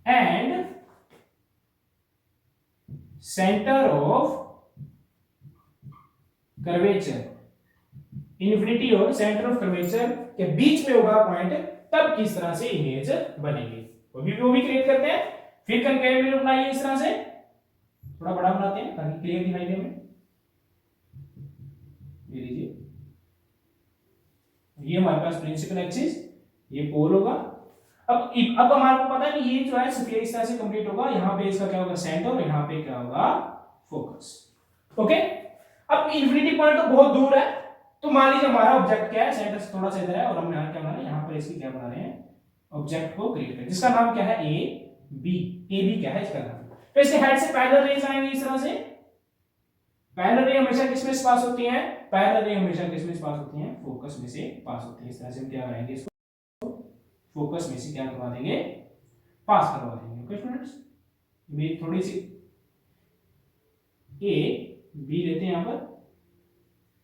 and center of curvature, infinity और center of curvature के बीच में होगा पॉइंट, तब किस तरह से इमेज बनेगी वो भी क्रिएट करते हैं. फिर कनकेव मिरर बनाइए इस तरह से, थोड़ा बड़ा बनाते हैं ताकि क्लियर दिखाई दे हमें. ये लीजिए, ये हमारे पास प्रिंसिपल एक्सिस, ये पोल होगा. अब हमारे को पता है कि ये जो है स्फीयर इस तरह से कंप्लीट होगा. यहां पे इसका क्या होगा, सेंटर, और यहां पे क्या होगा, फोकस. ओके. अब इंफिनिटी पॉइंट तो बहुत दूर है, तो मान लीजिए हमारा ऑब्जेक्ट क्या है, सेंटर से थोड़ा सा इधर है, और हमने यहां क्या बना रहे हैं, यहां पर इसकी क्या बना रहे हैं, ऑब्जेक्ट को क्रिएट करें, जिसका नाम क्या है ए बी क्या है इसका नाम। तो इसके हेड से पैरेलल रेज आएंगे इस तरह से। पैरेलल रे हमेशा किस में से पास होती हैं? पैरेलल रे हमेशा किस में से पास होती हैं? फोकस में से पास होती है। इस तरह से हम क्या कराएंगे इसको, फोकस में से क्या करवा देंगे, पास करवा देंगे। ओके स्टूडेंट्स, ये थोड़ी सी ए बी लेते हैं, यहां पर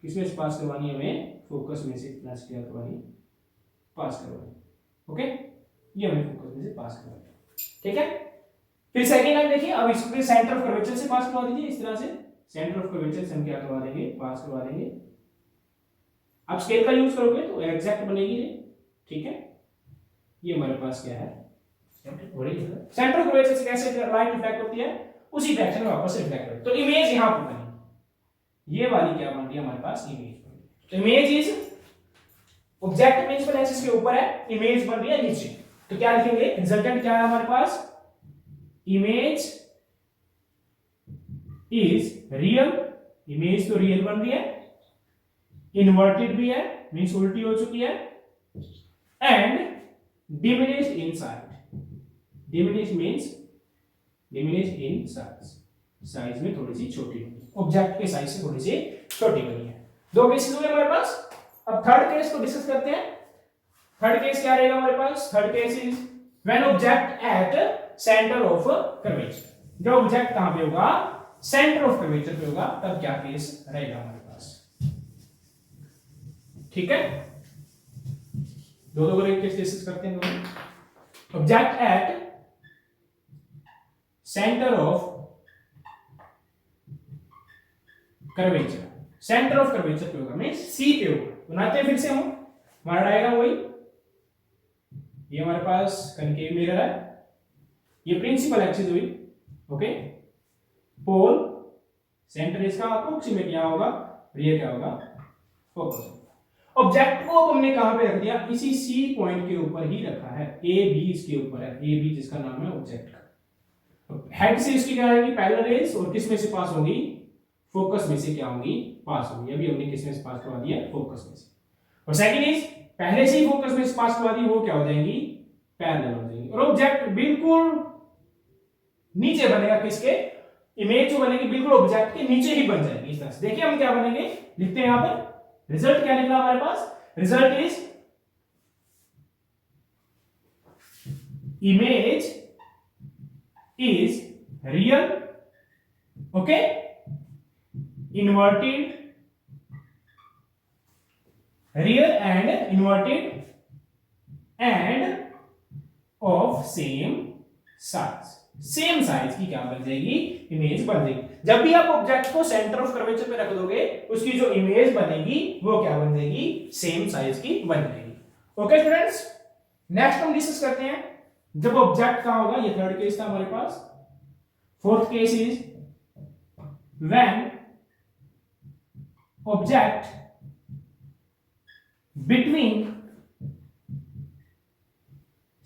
किस में से पास करवानी है हमें, फोकस में से इतना क्या करवानी, पास करवानी। ओके, ये हमें फोकस में से पास करवानी, ठीक है। फिर सेकंड लाइन देखिए, अब इसको सेंटर ऑफ कर्वेचर से पास करवा दीजिए। इस तरह से सेंटर ऑफ कर्वेचर से हम क्या करवा देंगे, पास करवा देंगे। आप स्केल का यूज करोगे तो एग्जैक्ट बनेगी ये, ठीक है। ये हमारे पास क्या है, सेंटर ऑफ कर्वेचर से कैसे लाइट रिफ्लेक्ट होती है, उसी डायरेक्शन में वापस रिफ्लेक्ट होती है। तो इमेज यहां पर बनी, ये वाली क्या बन रही है हमारे पास, इमेज बन रही है। तो image is object principal axis के ऊपर है, इमेज बन रही है नीचे। तो क्या लिखेंगे, रिजल्टेंट क्या है हमारे पास, इमेज इज रियल, इमेज तो रियल बन रही है, इन्वर्टेड भी है मींस उल्टी हो चुकी है, and diminished in size, diminish means diminish in size, size में थोड़ी सी छोटी होगी, ऑब्जेक्ट के साइज से थोड़ी सी छोटी बनी है। दो केसेस हुए हमारे पास। अब थर्ड केस को डिस्कस करते हैं। थर्ड केस क्या रहेगा हमारे पास, third case is when object at centre of curvature, जब ऑब्जेक्ट कहां पे होगा, सेंटर ऑफ कर्वेचर पे होगा, तब क्या केस रहेगा हमारे पास, ठीक है। दो दो केस डिस्कस करते हैं दोनों। Object at centre of curvature, centre of curvature पे होगा मींस सी पे होगा। बनाते हैं फिर से हम, हमारा डायग्राम वही, ये हमारे पास कनकेव मिरर है, ये प्रिंसिपल एक्सिस हुई, ओके। पोल सेंटर इसका अप्रोक्सीमेट यहां होगा, और ये क्या होगा, फोकस। ऑब्जेक्ट को हमने कहां पे रख दिया, इसी सी पॉइंट के ऊपर ही रखा है, ए बी इसके ऊपर है, ए बी जिसका नाम है ऑब्जेक्ट का। हेड से इसकी क्या आएगी, पैरेलल रेज, और किस में से पास होगी, फोकस में से क्या होगी, पास होगी। अभी हमने किस में से पास करवा दिया, फोकस में से। और सेकंड इज पहले से ही फोकस में से पास करवा दी, वो क्या हो जाएंगी, पैरेलल हो जाएंगी। और ऑब्जेक्ट बिल्कुल नीचे बनेगा, किसके, इमेज जो बनेगी बिल्कुल ऑब्जेक्ट के नीचे ही बन जाएगी इस तरह से। देखिए हम क्या बनेंगे, लिखते हैं यहां पर, रिजल्ट क्या निकला हमारे पास, result is image is real, okay, inverted, real and inverted and of same size, same size की क्या बन जाएगी, इमेज बन जाएगी। जब भी आप ऑब्जेक्ट को सेंटर ऑफ कर्वेचर पे रख दोगे, उसकी जो इमेज बनेगी वो क्या बन जाएगी, सेम साइज की बन जाएगी। ओके स्टूडेंट्स, नेक्स्ट हम डिस्कस करते हैं जब ऑब्जेक्ट कहां होगा, ये थर्ड केस था हमारे पास। Fourth case is when object between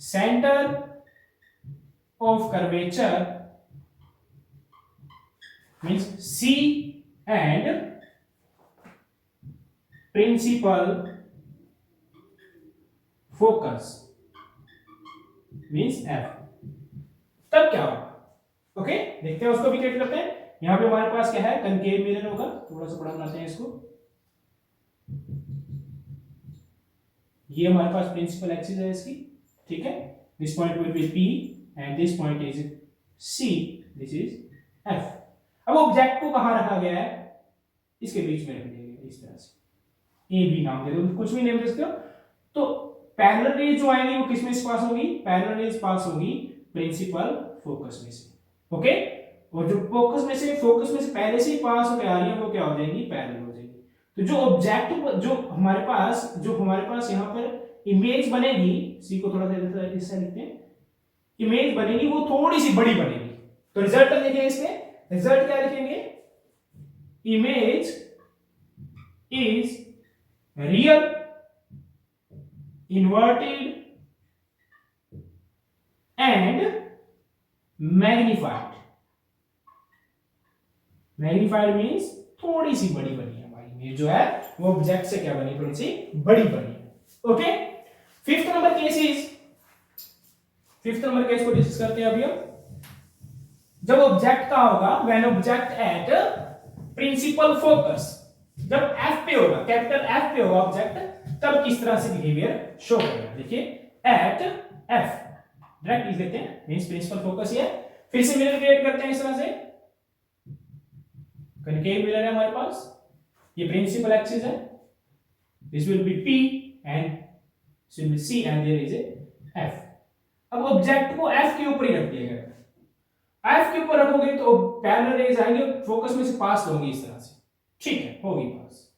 center of curvature means C and principal focus means F, तब क्या होगा, ओके। देखते हैं, उसको भी कैलकुलेट करते हैं। यहां पे हमारे पास क्या है, कनकेव मिरर होगा, थोड़ा सा बड़ा बनाते हैं इसको। ये हमारे पास प्रिंसिपल एक्सिस है इसकी, ठीक है। This point will be P and this point is C, this is F। अब ऑब्जेक्ट को कहां रखा गया है, इसके बीच में रख दिया गया इस तरह से, ए बी नाम दे दो, कुछ भी नेम दे सकते हो। तो पैरेलल रेज जो आएंगी वो किस में से पास होगी, पैरेलल रेज पास होगी प्रिंसिपल फोकस में से, ओके। और जो फोकस में से पहले से ही पास होकर आ रही है वो क्या हो जाएंगी, पैरेलल हो जाएगी। तो जो ऑब्जेक्ट जो हमारे पास यहाँ पर इमेज बनेगी, सी को थोड़ा सा इस साइड लिखते हैं, इमेज बनेगी वो थोड़ी सी बड़ी बनेगी। तो रिजल्ट लिखेंगे इसके, रिजल्ट क्या लिखेंगे, image is real, inverted and magnified. Magnified means थोड़ी सी बड़ी बनी है हमारी इमेज जो है वो ऑब्जेक्ट से क्या बनी, थोड़ी सी बड़ी बनी है, okay. Fifth number case is fifth number case को डिस्कस करते हैं अभी हम। जब ऑब्जेक्ट का होगा when object at principal focus, जब एफ पे होगा, कैपिटल एफ पे होगा ऑब्जेक्ट, तब किस तरह से बिहेवियर शो करेगा। देखिए एट एफ डायरेक्ट लिख देते हैं, मींस प्रिंसिपल फोकस ये। फिर से मिरर क्रिएट करते हैं इस तरह से, कनकेव मिरर है हमारे पास, ये प्रिंसिपल एक्सिस है, this will be P and this will be C and there is a F। अब ऑब्जेक्ट को F के ऊपर ही रख दिया गया, F के ऊपर रखोगे तो पैरेलल रेज आएंगे, फोकस में से पास होंगी इस तरह से, ठीक है, होगी पास।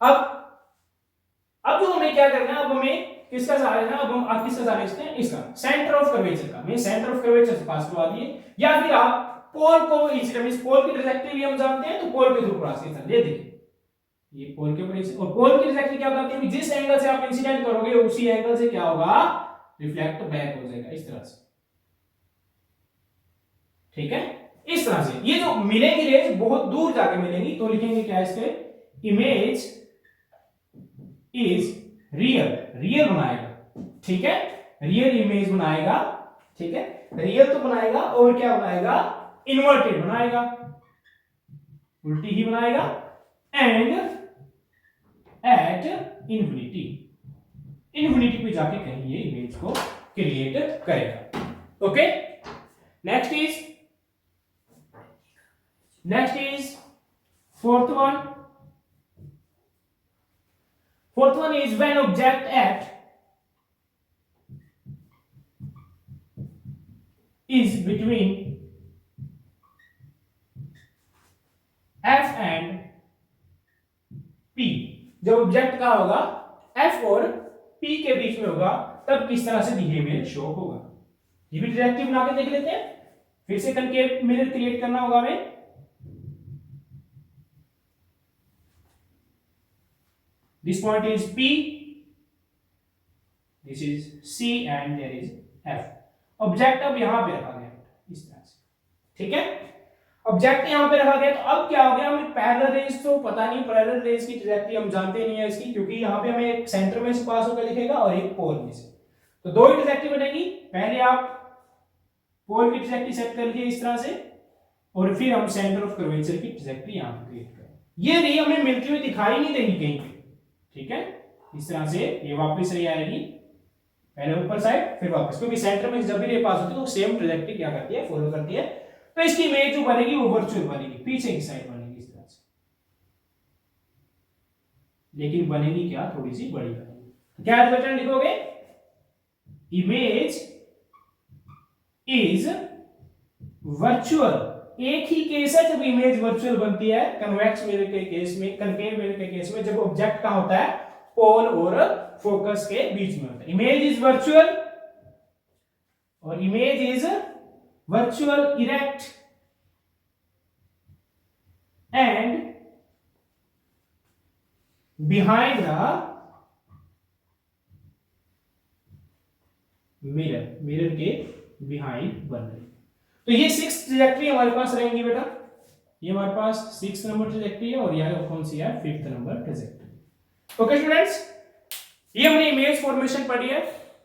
अब जो हमें क्या करना है, अब हमें किसका सहारा लेना, अब हम किसका सहारा लेते हैं, इसका सेंटर ऑफ कर्वेचर का। मैं सेंटर ऑफ कर्वेचर से पास करवा दिए, या फिर आप पोल को इंसिडेंट, पोल की ट्रैजेक्टरी हम जानते हैं तो पोल के थ्रू क्रॉस कर सकते हैं। देखिए ये पोल के ऊपर, और पोल की ट्रैजेक्टरी क्या बताती है, जिस एंगल से आप इंसिडेंट करोगे उसी एंगल से क्या होगा, रिफ्लेक्ट बैक हो जाएगा इस तरह से, ठीक है, इस तरह से। ये जो मिलेंगी रेज बहुत दूर जाके मिलेंगी, तो लिखेंगे क्या इसके, इमेज इज रियल, रियल बनाएगा, ठीक है, रियल इमेज बनाएगा, ठीक है, रियल तो बनाएगा और क्या बनाएगा, इन्वर्टेड बनाएगा, उल्टी ही बनाएगा, एंड एट इन्फिनिटी, इन्फिनिटी पे जाके कहीं ये इमेज को क्रिएट करेगा। Okay, next is fourth one is when object at is between F and P। जब ऑब्जेक्ट का होगा F और P के बीच में होगा, तब किस तरह से बिहेवियर शो होगा। ये भी डायरेक्टिव बना के देख लेते हैं, फिर से कनकेव मिरर क्रिएट करना होगा हमें। This point is P, this is C and there is F। Object अब यहां पे रखा गया इस तरह से, ठीक है, ऑब्जेक्ट यहां पे रखा गया। तो अब क्या हो गया, हमें पैरेलल रेज तो पता नहीं, पैरेलल रेज की ट्रैजेक्टरी हम जानते नहीं है इसकी, क्योंकि यहां पे हमें एक सेंटर में से पास होकर दिखेगा और एक पोल में से, तो दो ही ट्रैजेक्टरी बनेगी। पहले आप पोल की ट्रैजेक्टरी सेट कर लीजिए इस तरह से, और फिर हम सेंटर ऑफ कर्वेचर की ट्रैजेक्टरी यहां पे क्रिएट करेंगे। ये रे हमें मिलती हुई दिखाई नहीं देगी कहीं पे, ठीक है, इस तरह से ये वापस रे आएगी, पहले ऊपर साइड फिर वापस, क्योंकि सेंटर में जब भी रे पास होती है तो सेम ट्रैजेक्टरी क्या करती है, फॉलो करती है। तो इसकी इमेज जो बनेगी वो वर्चुअल बनेगी, पीछे की साइड बनेगी इस तरह से, लेकिन बनेगी क्या, थोड़ी सी बड़ी बनेगी। तो क्या पैटर्न लिखोगे, इमेज इज वर्चुअल। एक ही केस है जब इमेज वर्चुअल बनती है, कन्वेक्स मिरर के केस में, कनकेव मिरर के केस में, जब ऑब्जेक्ट का होता है पोल और फोकस के बीच में होता है। इमेज इज वर्चुअल और image is virtual erect and behind the mirror, mirror के बिहाइंड बन रही। तो ये 6 ट्रैजेक्टरी हमारे पास रहेंगी बेटा, ये हमारे पास 6 नंबर ट्रैजेक्टरी है, और यह कौन सी है, 5th number trajectory. Okay students, ये हमने इमेज फॉर्मेशन पढ़ी है,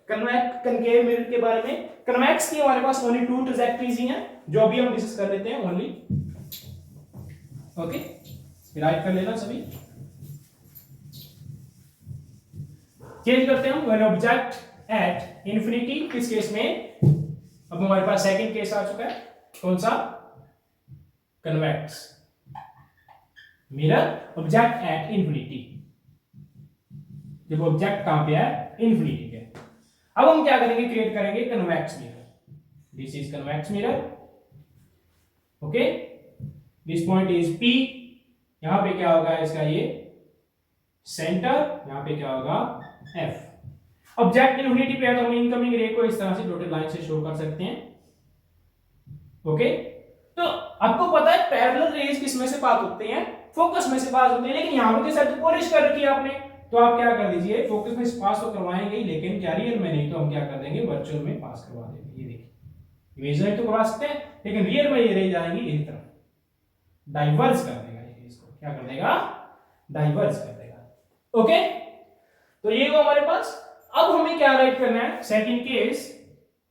कनकेव मिरर के बारे में। कन्वेक्स की हमारे पास ओनली 2 ट्रैजेक्टरीज ही हैं, जो अभी हम डिस्कस कर लेते हैं ओनली। ओके, राइट कर लेना सभी। चेंज करते हैं हम, व्हेन ऑब्जेक्ट एट इंफिनिटी, किस केस में, अब हमारे पास सेकंड केस आ चुका है, कौन सा, convex mirror object at infinity, जब ऑब्जेक्ट कहां पे है, इंफिनिटी पे। अब हम क्या करेंगे, क्रिएट करेंगे convex mirror, this is convex mirror. Okay, this point is P, यहां पे क्या होगा इसका, ये सेंटर, यहां पे क्या होगा, F। ऑब्जेक्ट इन्फिनिटी पे है तो हम इनकमिंग रे को इस तरह से डॉटेड लाइन से शो कर सकते हैं। ओके, तो आपको पता है पैरेलल रेज किस में से पास होते हैं, फोकस में से पास होते हैं, लेकिन यहां पे सर पॉलिश कर रखी है आपने, तो आप क्या कर दीजिए, फोकस में से पास तो करवाएंगे, लेकिन क्या रियल में नहीं, तो हम क्या कर देंगे, वर्चुअल में पास करवा देंगे। ये देखिए, इमेजिनरी तो करवा सकते हैं, लेकिन रियल में ये रेज आएंगी इस तरफ, डाइवर्ज कर देगा ये, इसको क्या कर देगा, डाइवर्ज कर देगा। ओके, तो ये वो हमारे पास। अब हमें क्या राइट करना है, सेकंड केस,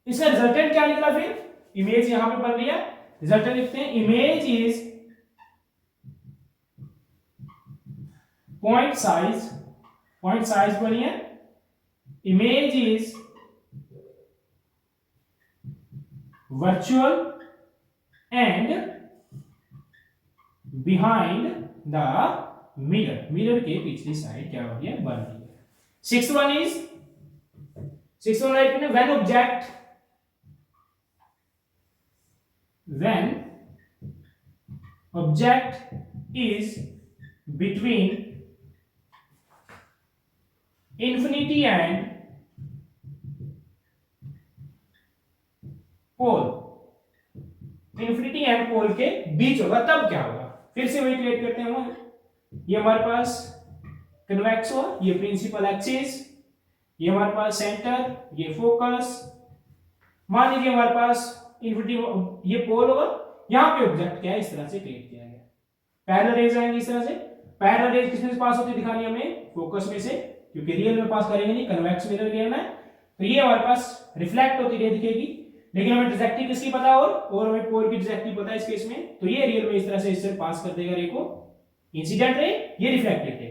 इसका रिजल्टेंट क्या निकला फिर, इमेज यहां पे बन रही है, रिजल्टेंट लिखते हैं इमेज इज पॉइंट साइज बनी है, image is virtual and behind the mirror के पिछली साइड क्या हो रही है, बन रही है। सिक्स वन राइट में when object is between infinity and pole, infinity and pole के बीच होगा तब क्या होगा, फिर से वही क्रिएट करते हैं हम। ये हमारे पास कन्वेक्स हुआ, ये प्रिंसिपल एक्सिस, ये हमारे पास सेंटर, ये फोकस, मान लीजिए हमारे पास इन्फिनिटी ये पोल होगा, यहां पे ऑब्जेक्ट क्या है इस तरह से क्रिएट किया गया। पैरेलल रेज आएंगे इस तरह से, पैरेलल रेज किसमें से पास होती है दिखानी हमें, फोकस में से, क्योंकि रियल में पास करेंगे नहीं, कन्वेक्स मिरर लेना है, तो ये हमारे पास रिफ्लेक्ट होती रे दिखेगी, लेकिन हमें डिरेक्टिव किसकी पता है और हमें पोल की डिरेक्टिव पता है इस केस में, तो ये रियल में इस तरह से इससे पास कर देगा रे को, इंसिडेंट रे, ये रिफ्लेक्टेड रे।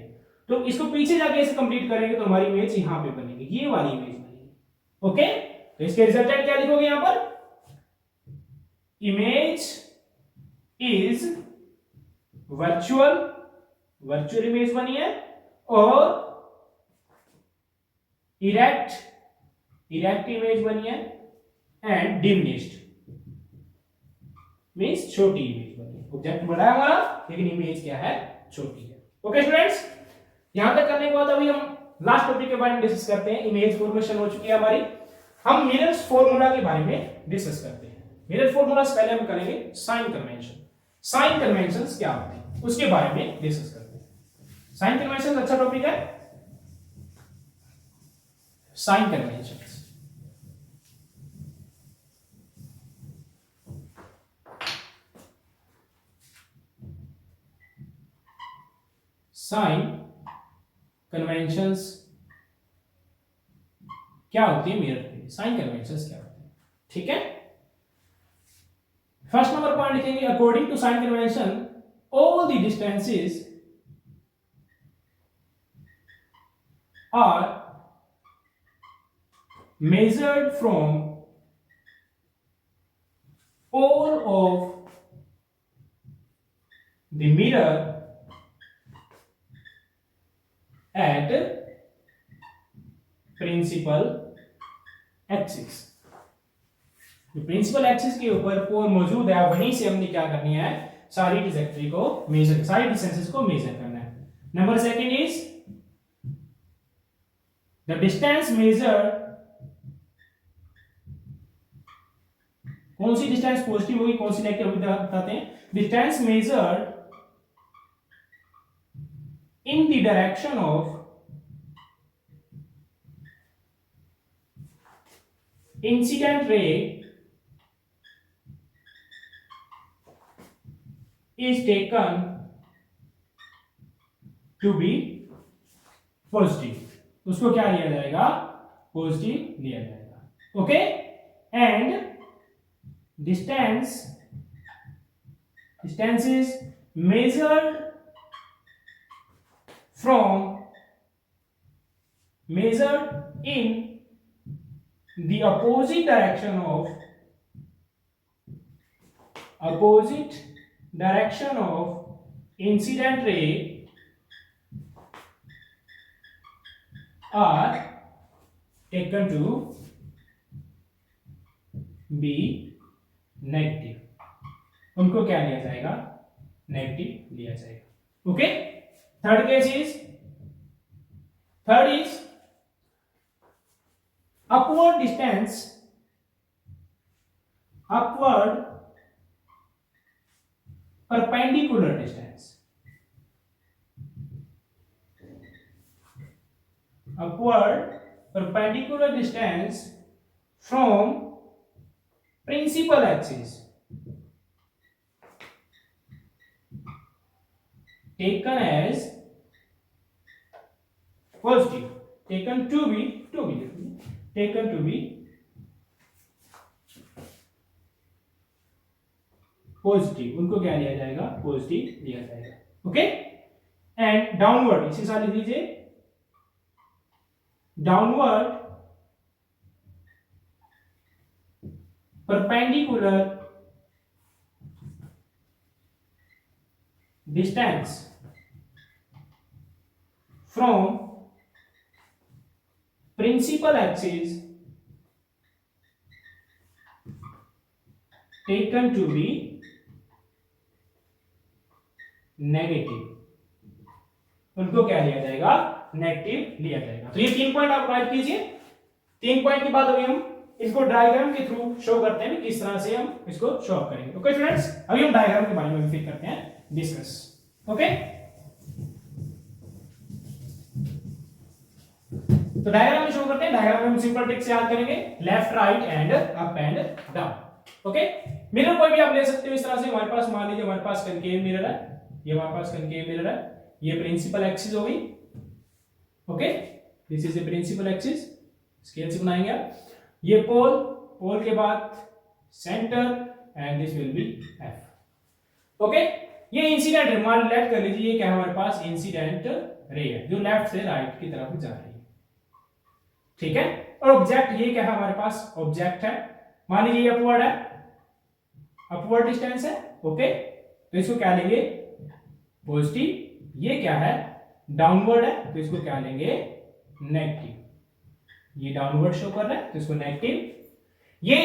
तो इसको पीछे जाके ऐसे कंप्लीट करेंगे तो हमारी इमेज यहां पे बनेगी, ये वाली इमेज बनेगी। ओके, तो इसके रिजल्टेंट क्या लिखोगे यहां पर, इमेज इज वर्चुअल इमेज बनी है, और इरेक्ट इमेज बनी है, एंड डिमिनिश्ड मींस छोटी इमेज बनी है। ऑब्जेक्ट बड़ा है हमारा लेकिन इमेज क्या है, छोटी है। ओके स्टूडेंट्स, यहां तक करने के बाद अभी हम लास्ट टॉपिक के बारे में डिस्कस करते हैं। इमेज फॉर्मेशन हो चुकी है हमारी, हम मिरर्स फॉर्मूला के बारे में डिस्कस करते हैं। मिरर फॉर्मूला से पहले हम करेंगे साइन कन्वेंशन। साइन कन्वेंशंस क्या होते हैं उसके बारे में डिस्कस करते हैं। साइन कन्वेंशन अच्छा टॉपिक है। साइन कन्वेंशंस, साइन कन्वेंशंस क्या होती है मिरर के, साइन कन्वेंशंस क्या होते हैं, ठीक है। फर्स्ट नंबर पॉइंट लिखेंगे, according to sign convention all the distances are measured from all of the mirror at principal axis। जो प्रिंसिपल एक्सिस के ऊपर पोल मौजूद है वहीं से हमने क्या करनी है, सारी ट्रैजेक्टरी को मेजर, सारी डिस्टेंसेस को मेजर करना है। Number second is the distance measured, कौन सी डिस्टेंस पॉजिटिव होगी कौन सी नेगेटिव होगी बताते हैं। Distance measured in the direction of incident ray is taken to be positive, उसको क्या लिया जाएगा, पॉजिटिव लिया जाएगा। Okay, and distance is measured in the opposite direction of incident ray are taken to be negative, उनको क्या लिया जाएगा, नेगेटिव लिया जाएगा। Okay, third is upward perpendicular distance, from principal axis taken as positive, taken to be positive, उनको क्या लिया जाएगा, पॉजिटिव लिया जाएगा। ओके, एंड डाउनवर्ड इसी साथ लिख लीजिए, downward perpendicular distance from principal axis taken to be negative, उनको क्या लिया जाएगा, नेगेटिव लिया जाएगा। तो ये 3 पॉइंट आप राइट कीजिए। 3 पॉइंट के बाद अभी हम इसको डायग्राम के थ्रू शो करते हैं किस तरह से हम इसको शो करेंगे। ओके स्टूडेंट्स, अभी हम डायग्राम के बारे में फिर करते हैं डिस्कस। ओके, तो डायग्राम में शो करते हैं। डायग्राम में हम सिंपल ट्रिक से याद करेंगे, left right and up and down. Okay, mirror कोई भी आप ले सकते हो इस तरह से। हमारे पास मान लीजिए हमारे पास कनकेव मिरर है, ये हमारे पास कनकेव मिरर है, ये प्रिंसिपल एक्सिस हो गई। Okay, this is the principal axis, scale से बनाएंगे आप। ये पोल, पोल के बाद centre and this will be F. Okay, ये इंसिडेंट रे, मान लेट कर लीजिए ये क्या है हमारे पास, इंसिडेंट रे है जो लेफ्ट से राइट की तरफ जा रही है। ठीक है, और ऑब्जेक्ट ये क्या है हमारे पास, ऑब्जेक्ट है, मान लीजिए अपवर्ड है, अपवर्ड डिस्टेंस है। ओके, तो इसको क्या लेंगे, पॉजिटिव। ये क्या है, डाउनवर्ड है, तो इसको क्या लेंगे, नेगेटिव। ये डाउनवर्ड शो कर रहा है तो इसको नेगेटिव। ये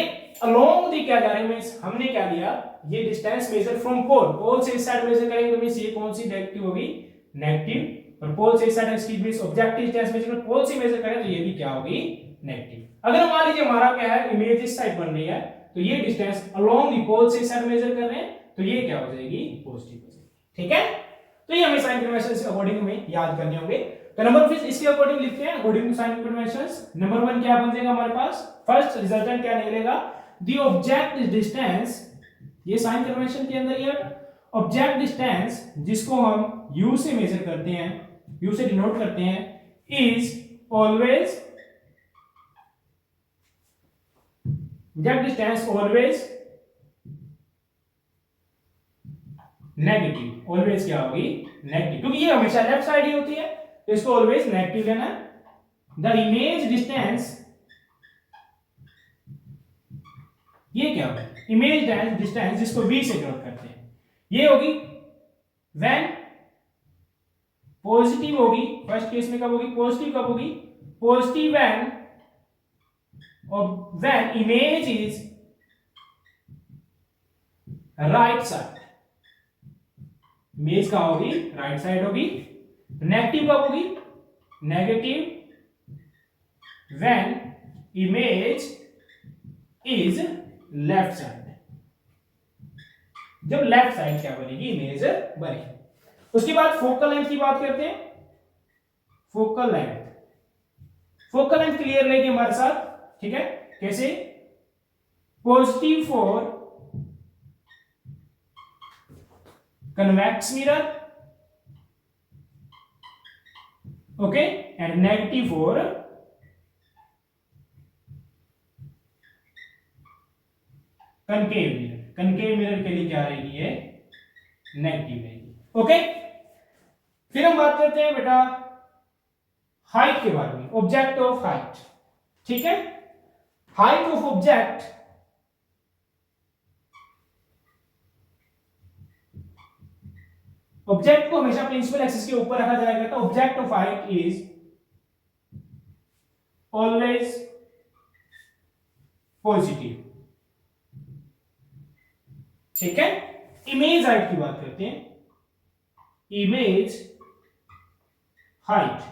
अलोंग दी क्या जा रही है, हमने क्या लिया, ये डिस्टेंस मेजर फ्रॉम पोल, पोल से इस साइड मेजर करेंगे तो मींस ये कौन सी डायरेक्टिव होगी, नेगेटिव। और पोल से इस साइड इसकी मींस ऑब्जेक्टिव डिस्टेंस मेजर पोल से मेजर करें तो ये भी क्या होगी, नेगेटिव। अगर मान लीजिए हमारा क्या है, इमेज इस साइड बन रही है तो ये डिस्टेंस अलोंग दी पोल से इस साइड मेजर कर रहे हैं तो ये क्या हो जाएगी, पॉजिटिव हो जाएगी। ठीक है, तो ये हमें साइन कन्वेंशंस के अकॉर्डिंग में याद करने होंगे। तो नंबर फिर इसके अकॉर्डिंग लिखते हैं, according to sign conventions. Number 1 क्या बन जाएगा हमारे पास, फर्स्ट रिजल्टेंट क्या निकलेगा, द ऑब्जेक्ट डिस्टेंस, ये साइन कन्वेंशन के अंदर ये ऑब्जेक्ट डिस्टेंस जिसको हम u से मेजर करते हैं, u से डिनोट करते हैं, is always, object distance always negative, always क्या होगी, नेगेटिव, क्योंकि ये हमेशा लेफ्ट साइड ही होती है तो इसको ऑलवेज नेगेटिव लेना है। द इमेज डिस्टेंस, ये क्या होगा, इमेज डिस्टेंस जिसको v से डिनोट करते हैं, ये होगी व्हेन पॉजिटिव होगी, फर्स्ट केस में कब होगी, पॉजिटिव कब होगी, पॉजिटिव व्हेन, और when image is right side, image कहां होगी, राइट साइड होगी। नेगेटिव कब होगी, negative when image is left side, जब लेफ्ट साइड क्या बनेगी, इमेज बनेगी। उसके बाद फोकल लेंथ की बात करते हैं। Focal length, focal length clear रहेगी हमारे साथ। ठीक है, कैसे, positive for convex mirror, okay, and negative for concave mirror. Concave mirror के लिए क्या रहेगी, ये नेगेटिव रहेगी। ओके, फिर हम बात करते हैं बेटा हाइट के बारे में, ऑब्जेक्ट ऑफ हाइट। ठीक है, हाइट ऑफ ऑब्जेक्ट, ऑब्जेक्ट को हमेशा प्रिंसिपल एक्सिस के ऊपर रखा जाएगा, तो object of height is always positive. ठीक है, इमेज हाइट की बात करते हैं। इमेज हाइट,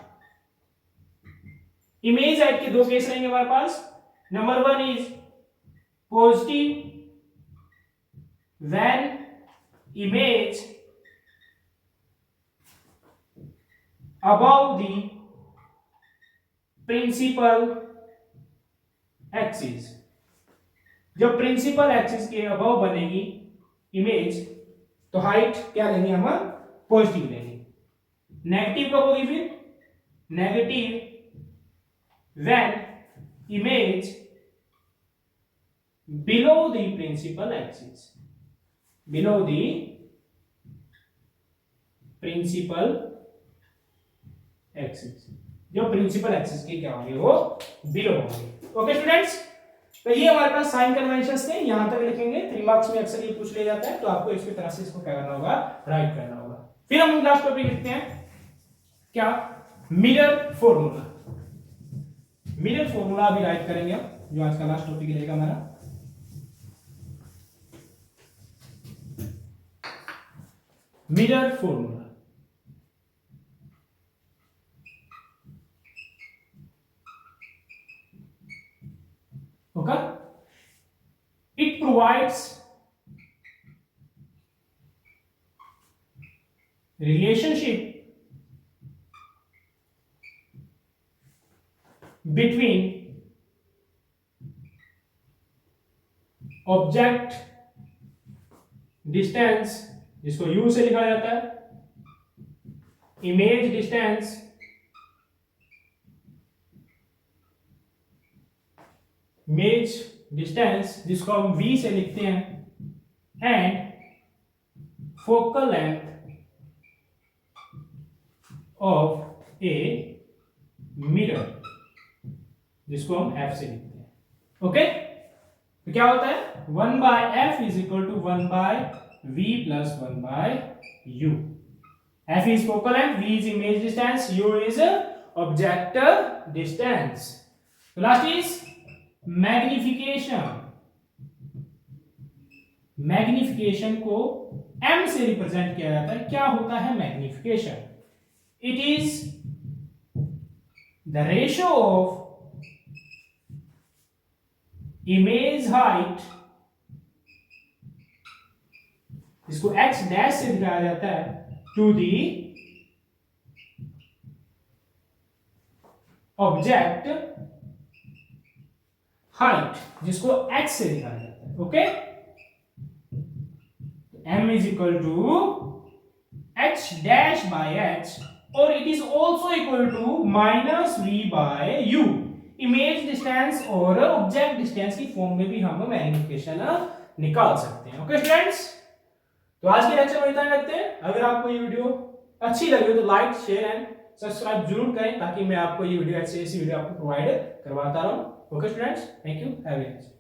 इमेज हाइट के दो केस रहेंगे हमारे पास। Number 1 is positive when image above the principal axis, जब प्रिंसिपल एक्सिस के अबव बनेगी इमेज तो हाइट क्या लेंगे हम, पॉजिटिव लेंगे। नेगेटिव कब होगी फिर, negative when image below the principal axis, below the principal axis, जो प्रिंसिपल एक्सिस की क्या होगी वो बिलो होगी। ओके स्टूडेंट्स, तो ये हमारे पास साइन कन्वेंशंस थे, यहां तक लिखेंगे। 3 मार्क्स में अक्सर ये पूछ लिया जाता है, तो आपको इसकी तरह से इसको क्या करना होगा, राइट करना होगा। फिर हम लास्ट टॉपिक लिखते हैं क्या, मिरर फॉर्मूला। मिरर फॉर्मूला अभी राइट करेंगे हम, जो आज का लास्ट टॉपिक रहेगा हमारा। Mirror formula, okay, it provides relationship between object distance, जिसको u से लिखा जाता है, इमेज डिस्टेंस जिसको हम v से लिखते हैं, and focal length of a mirror, जिसको हम f से लिखते हैं। ओके, तो क्या होता है, 1/f is equal to 1/v plus 1/u। f is focal length, v is image distance, u is object distance. The last is magnification. Magnification को m से रिप्रेजेंट किया जाता है। क्या होता है magnification? It is the ratio of image height, जिसको x dash से दिखाया जाता है, टू दी ऑब्जेक्ट हाइट, जिसको x से दिखाया जाता है। ओके, m is equal to h dash by h, और it is also equal to -v by u। Image distance और ऑब्जेक्ट डिस्टेंस की फॉर्म में भी हम मैग्निफिकेशन निकाल सकते हैं। ओके स्टूडेंट्स, तो आज के लेक्चर में इतना ही रखते हैं। अगर आपको ये वीडियो अच्छी लगी हो तो लाइक, शेयर एंड सब्सक्राइब जरूर करें, ताकि मैं आपको ये वीडियो, ऐसी वीडियो आपको प्रोवाइड करवाता रहूं। Okay students, thank you, have a nice day.